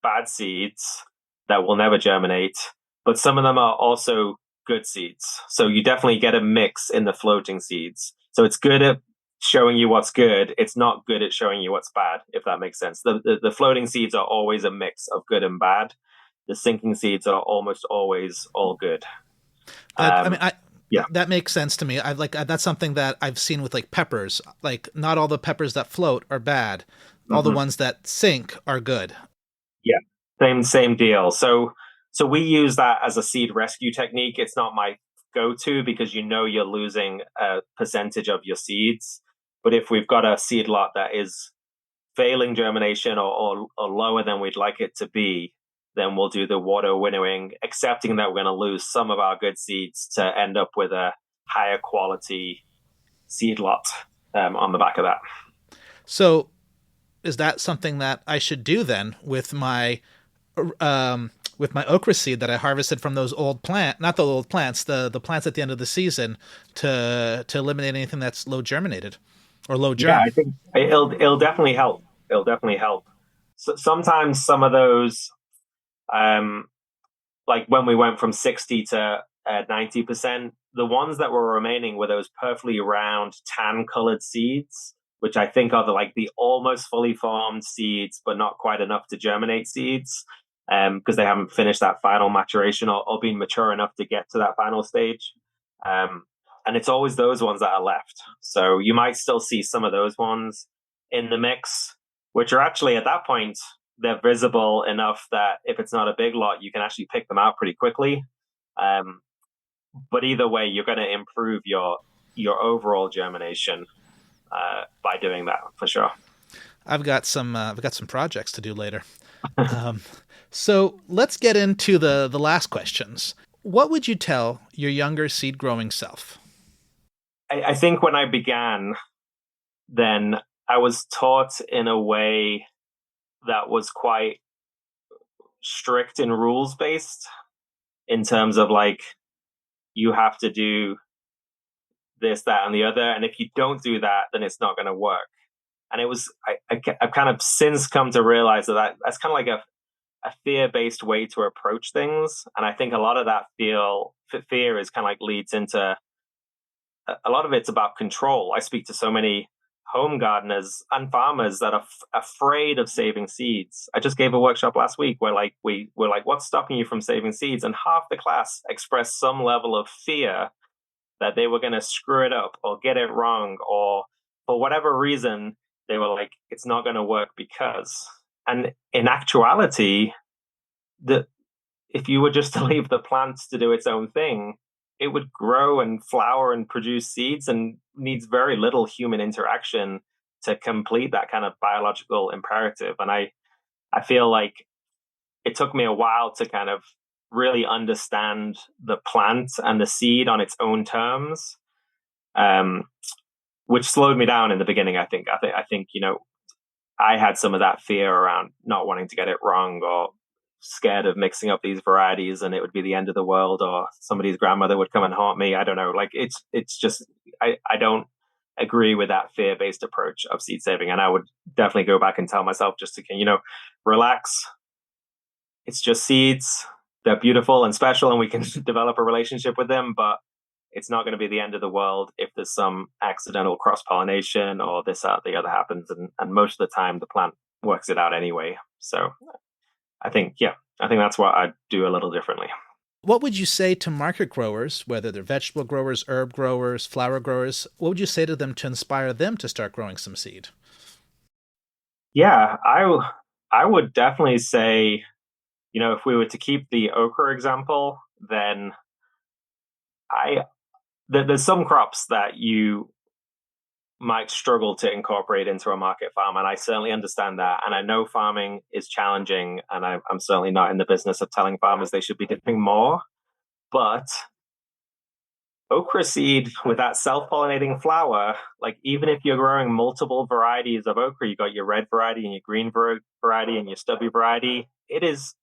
S1: bad seeds that will never germinate, but some of them are also good seeds. So you definitely get a mix in the floating seeds. So it's good at showing you what's good. It's not good at showing you what's bad, if that makes sense. The floating seeds are always a mix of good and bad. The sinking seeds are almost always all good.
S2: That makes sense to me. That's something that I've seen with like peppers. Like not all the peppers that float are bad. All the ones that sink are good.
S1: Yeah, same deal. So we use that as a seed rescue technique. It's not my go-to because you're losing a percentage of your seeds. But if we've got a seed lot that is failing germination or lower than we'd like it to be, then we'll do the water winnowing, accepting that we're going to lose some of our good seeds to end up with a higher quality seed lot on the back of that.
S2: So is that something that I should do then with my okra seed that I harvested from those old plants, the plants at the end of the season, to eliminate anything that's low germinated or low germ?
S1: Yeah, I think it'll definitely help. It'll definitely help. So sometimes some of those, like when we went from 60 to 90%, the ones that were remaining were those perfectly round tan colored seeds, which I think are the almost fully formed seeds, but not quite enough to germinate seeds, because they haven't finished that final maturation or been mature enough to get to that final stage. And it's always those ones that are left. So you might still see some of those ones in the mix, which are actually at that point, they're visible enough that if it's not a big lot, you can actually pick them out pretty quickly. But either way, you're going to improve your overall germination by doing that for sure.
S2: I've got some projects to do later. So let's get into the last questions. What would you tell your younger seed growing self?
S1: I think when I began, then I was taught in a way that was quite strict and rules based in terms of you have to do this, that, and the other. And if you don't do that, then it's not going to work. And it was, I've kind of since come to realize that's kind of like a fear-based way to approach things. And I think a lot of that fear is kind of leads into, a lot of it's about control. I speak to so many home gardeners and farmers that are afraid of saving seeds. I just gave a workshop last week where we were like, what's stopping you from saving seeds? And half the class expressed some level of fear that they were going to screw it up or get it wrong, or for whatever reason, they were like, it's not going to work because. And in actuality, if you were just to leave the plant to do its own thing, it would grow and flower and produce seeds and needs very little human interaction to complete that kind of biological imperative. And I feel like it took me a while to kind of really understand the plant and the seed on its own terms, which slowed me down in the beginning. I think, I had some of that fear around not wanting to get it wrong, or scared of mixing up these varieties and it would be the end of the world, or somebody's grandmother would come and haunt me. I don't know. Like it's just, I don't agree with that fear-based approach of seed saving. And I would definitely go back and tell myself just to, relax. It's just seeds. They're beautiful and special and we can develop a relationship with them, but it's not going to be the end of the world if there's some accidental cross-pollination or this, that, the other happens. And most of the time the plant works it out anyway. So I think that's what I'd do a little differently.
S2: What would you say to market growers, whether they're vegetable growers, herb growers, flower growers? What would you say to them to inspire them to start growing some seed?
S1: Yeah, I would definitely say, if we were to keep the okra example, then there's some crops that you might struggle to incorporate into a market farm. And I certainly understand that. And I know farming is challenging, and I'm certainly not in the business of telling farmers they should be doing more. But okra seed with that self-pollinating flower, like even if you're growing multiple varieties of okra, you got your red variety and your green variety and your stubby variety, it is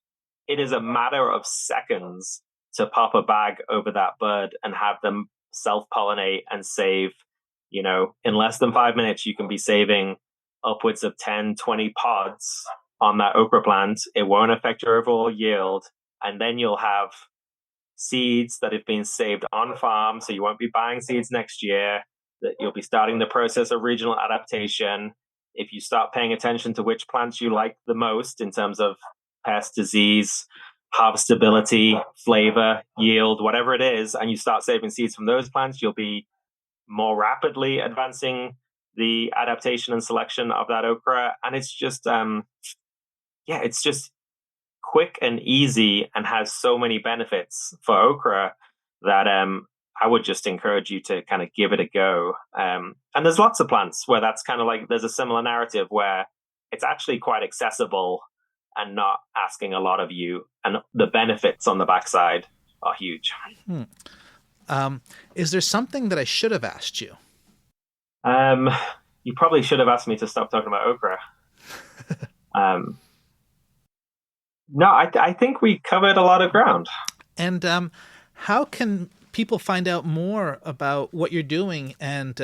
S1: a matter of seconds to pop a bag over that bud and have them self-pollinate and save. In less than 5 minutes, you can be saving upwards of 10, 20 pods on that okra plant. It won't affect your overall yield. And then you'll have seeds that have been saved on farm. So you won't be buying seeds next year, that you'll be starting the process of regional adaptation. If you start paying attention to which plants you like the most in terms of pest, disease, harvestability, flavor, yield, whatever it is, and you start saving seeds from those plants, you'll be more rapidly advancing the adaptation and selection of that okra. And it's just, it's just quick and easy and has so many benefits for okra that I would just encourage you to kind of give it a go. And there's lots of plants where that's kind of like, there's a similar narrative where it's actually quite accessible and not asking a lot of you. And the benefits on the backside are huge.
S2: Is there something that I should have asked you?
S1: You probably should have asked me to stop talking about okra. No, I think we covered a lot of ground.
S2: And how can people find out more about what you're doing and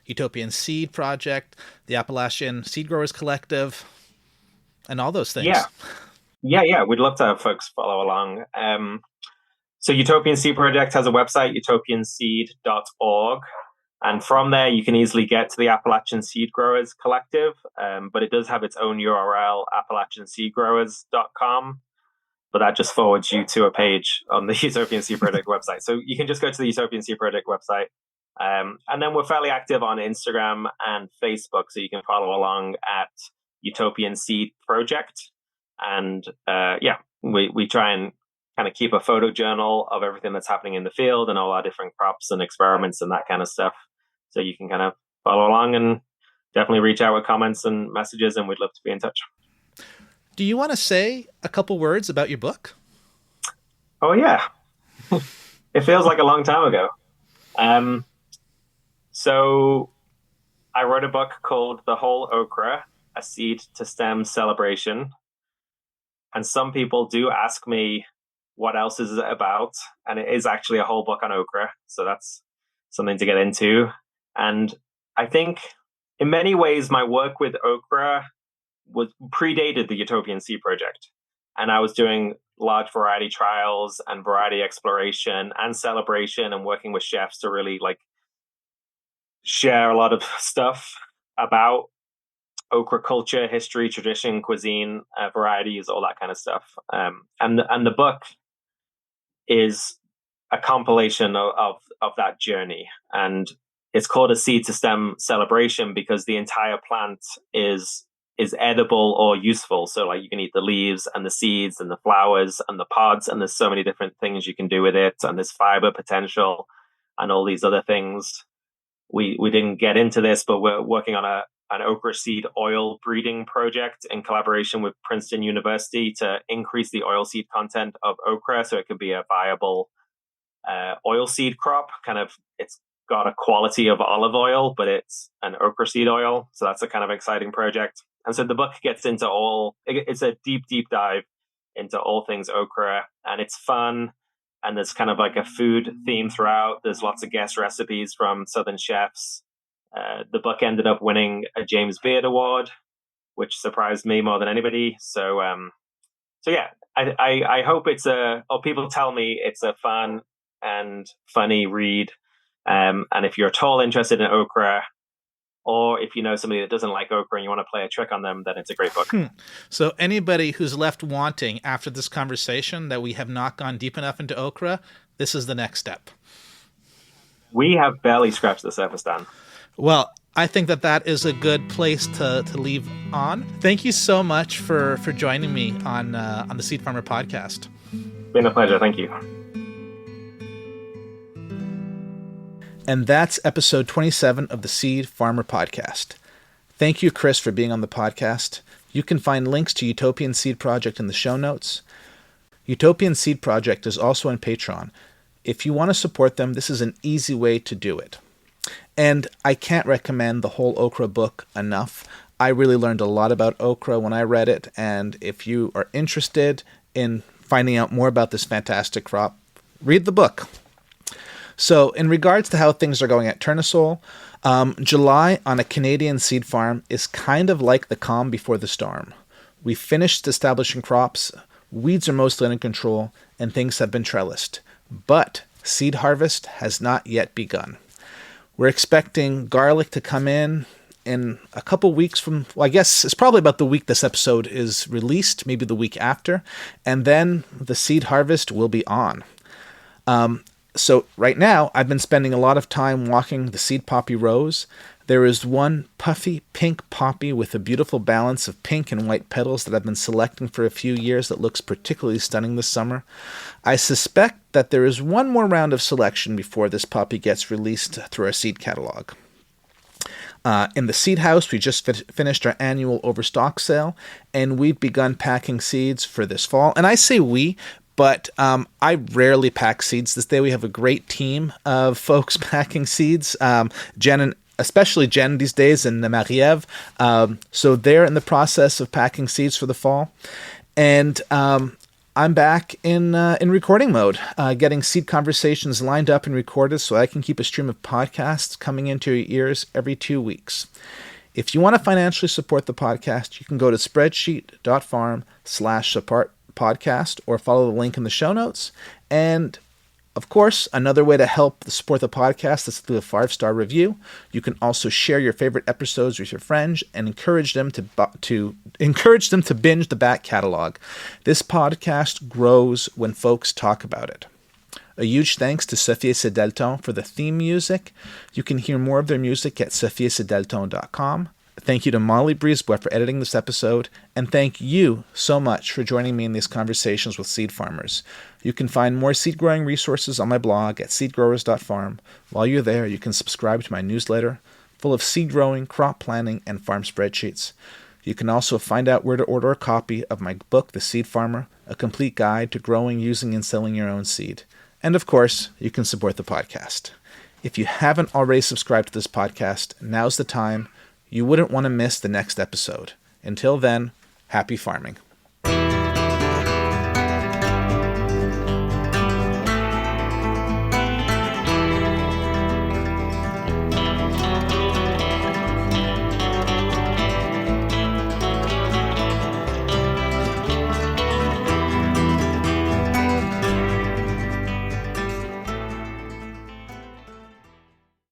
S2: Utopian Seed Project, the Appalachian Seed Growers Collective, and all those things?
S1: Yeah. We'd love to have folks follow along. So Utopian Seed Project has a website, utopianseed.org. And from there, you can easily get to the Appalachian Seed Growers Collective. But it does have its own URL, appalachianseedgrowers.com. But that just forwards you to a page on the Utopian Seed Project website. So you can just go to the Utopian Seed Project website. And then we're fairly active on Instagram and Facebook. So you can follow along at Utopian Seed Project. And we try and kind of keep a photo journal of everything that's happening in the field and all our different crops and experiments and that kind of stuff. So you can kind of follow along and definitely reach out with comments and messages, and we'd love to be in touch.
S2: Do you want to say a couple words about your book?
S1: Oh, yeah. It feels like a long time ago. So I wrote a book called The Whole Okra, A Seed to Stem Celebration. And some people do ask me, what else is it about? And it is actually a whole book on okra. So that's something to get into. And I think in many ways, my work with okra predated the Utopian Seed Project. And I was doing large variety trials and variety exploration and celebration and working with chefs to really share a lot of stuff about okra culture, history, tradition, cuisine, varieties, all that kind of stuff. And the book is a compilation of that journey, and it's called a seed to stem celebration because the entire plant is edible or useful. So like you can eat the leaves and the seeds and the flowers and the pods, and there's so many different things you can do with it, and there's fiber potential and all these other things. We didn't get into this, but we're working on an okra seed oil breeding project in collaboration with Princeton University to increase the oil seed content of okra so it could be a viable oil seed crop. Kind of, it's got a quality of olive oil, but it's an okra seed oil. So that's a kind of exciting project. And so the book gets into it's a deep dive into all things okra, and it's fun. And there's kind of like a food theme throughout. There's lots of guest recipes from Southern chefs. The book ended up winning a James Beard Award, which surprised me more than anybody. So yeah, I hope people tell me it's a fun and funny read. And if you're at all interested in okra, or if you know somebody that doesn't like okra and you want to play a trick on them, then it's a great book.
S2: So anybody who's left wanting after this conversation that we have not gone deep enough into okra, this is the next step. We
S1: have barely scratched the surface, Dan.
S2: Well, I think that is a good place to leave on. Thank you so much for joining me on the Seed Farmer podcast.
S1: Been a pleasure. Thank you.
S2: And that's episode 27 of the Seed Farmer Podcast. Thank you, Chris, for being on the podcast. You can find links to Utopian Seed Project in the show notes. Utopian Seed Project is also on Patreon. If you want to support them, this is an easy way to do it. And I can't recommend the Whole Okra book enough. I really learned a lot about okra when I read it, and if you are interested in finding out more about this fantastic crop, read the book. So in regards to how things are going at Tournesol, July on a Canadian seed farm is kind of like the calm before the storm. We finished establishing crops, weeds are mostly under control, and things have been trellised. But seed harvest has not yet begun. We're expecting garlic to come in a couple weeks from, I guess it's probably about the week this episode is released, maybe the week after, and then the seed harvest will be on. So right now, I've been spending a lot of time walking the seed poppy rows. There is one puffy pink poppy with a beautiful balance of pink and white petals that I've been selecting for a few years that looks particularly stunning this summer. I suspect that there is one more round of selection before this poppy gets released through our seed catalog. In the seed house, we just finished our annual overstock sale, and we've begun packing seeds for this fall. And I say we, but I rarely pack seeds this day. We have a great team of folks packing seeds. Especially Jen these days and Marie-Ève. So they're in the process of packing seeds for the fall. And I'm back in recording mode, getting seed conversations lined up and recorded so I can keep a stream of podcasts coming into your ears every 2 weeks. If you want to financially support the podcast, you can go to spreadsheet.farm/support podcast or follow the link in the show notes. And of course, another way to help support the podcast is through a 5-star review. You can also share your favorite episodes with your friends and encourage them to binge the back catalog. This podcast grows when folks talk about it. A huge thanks to Sophie Sedelton for the theme music. You can hear more of their music at sophiesedelton.com. Thank you to Molly Brisebois for editing this episode, and thank you so much for joining me in these conversations with seed farmers. You can find more seed growing resources on my blog at seedgrowers.farm. While you're there, you can subscribe to my newsletter full of seed growing, crop planning, and farm spreadsheets. You can also find out where to order a copy of my book, The Seed Farmer, a complete guide to growing, using, and selling your own seed. And of course, you can support the podcast. If you haven't already subscribed to this podcast, now's the time. You wouldn't want to miss the next episode. Until then, happy farming.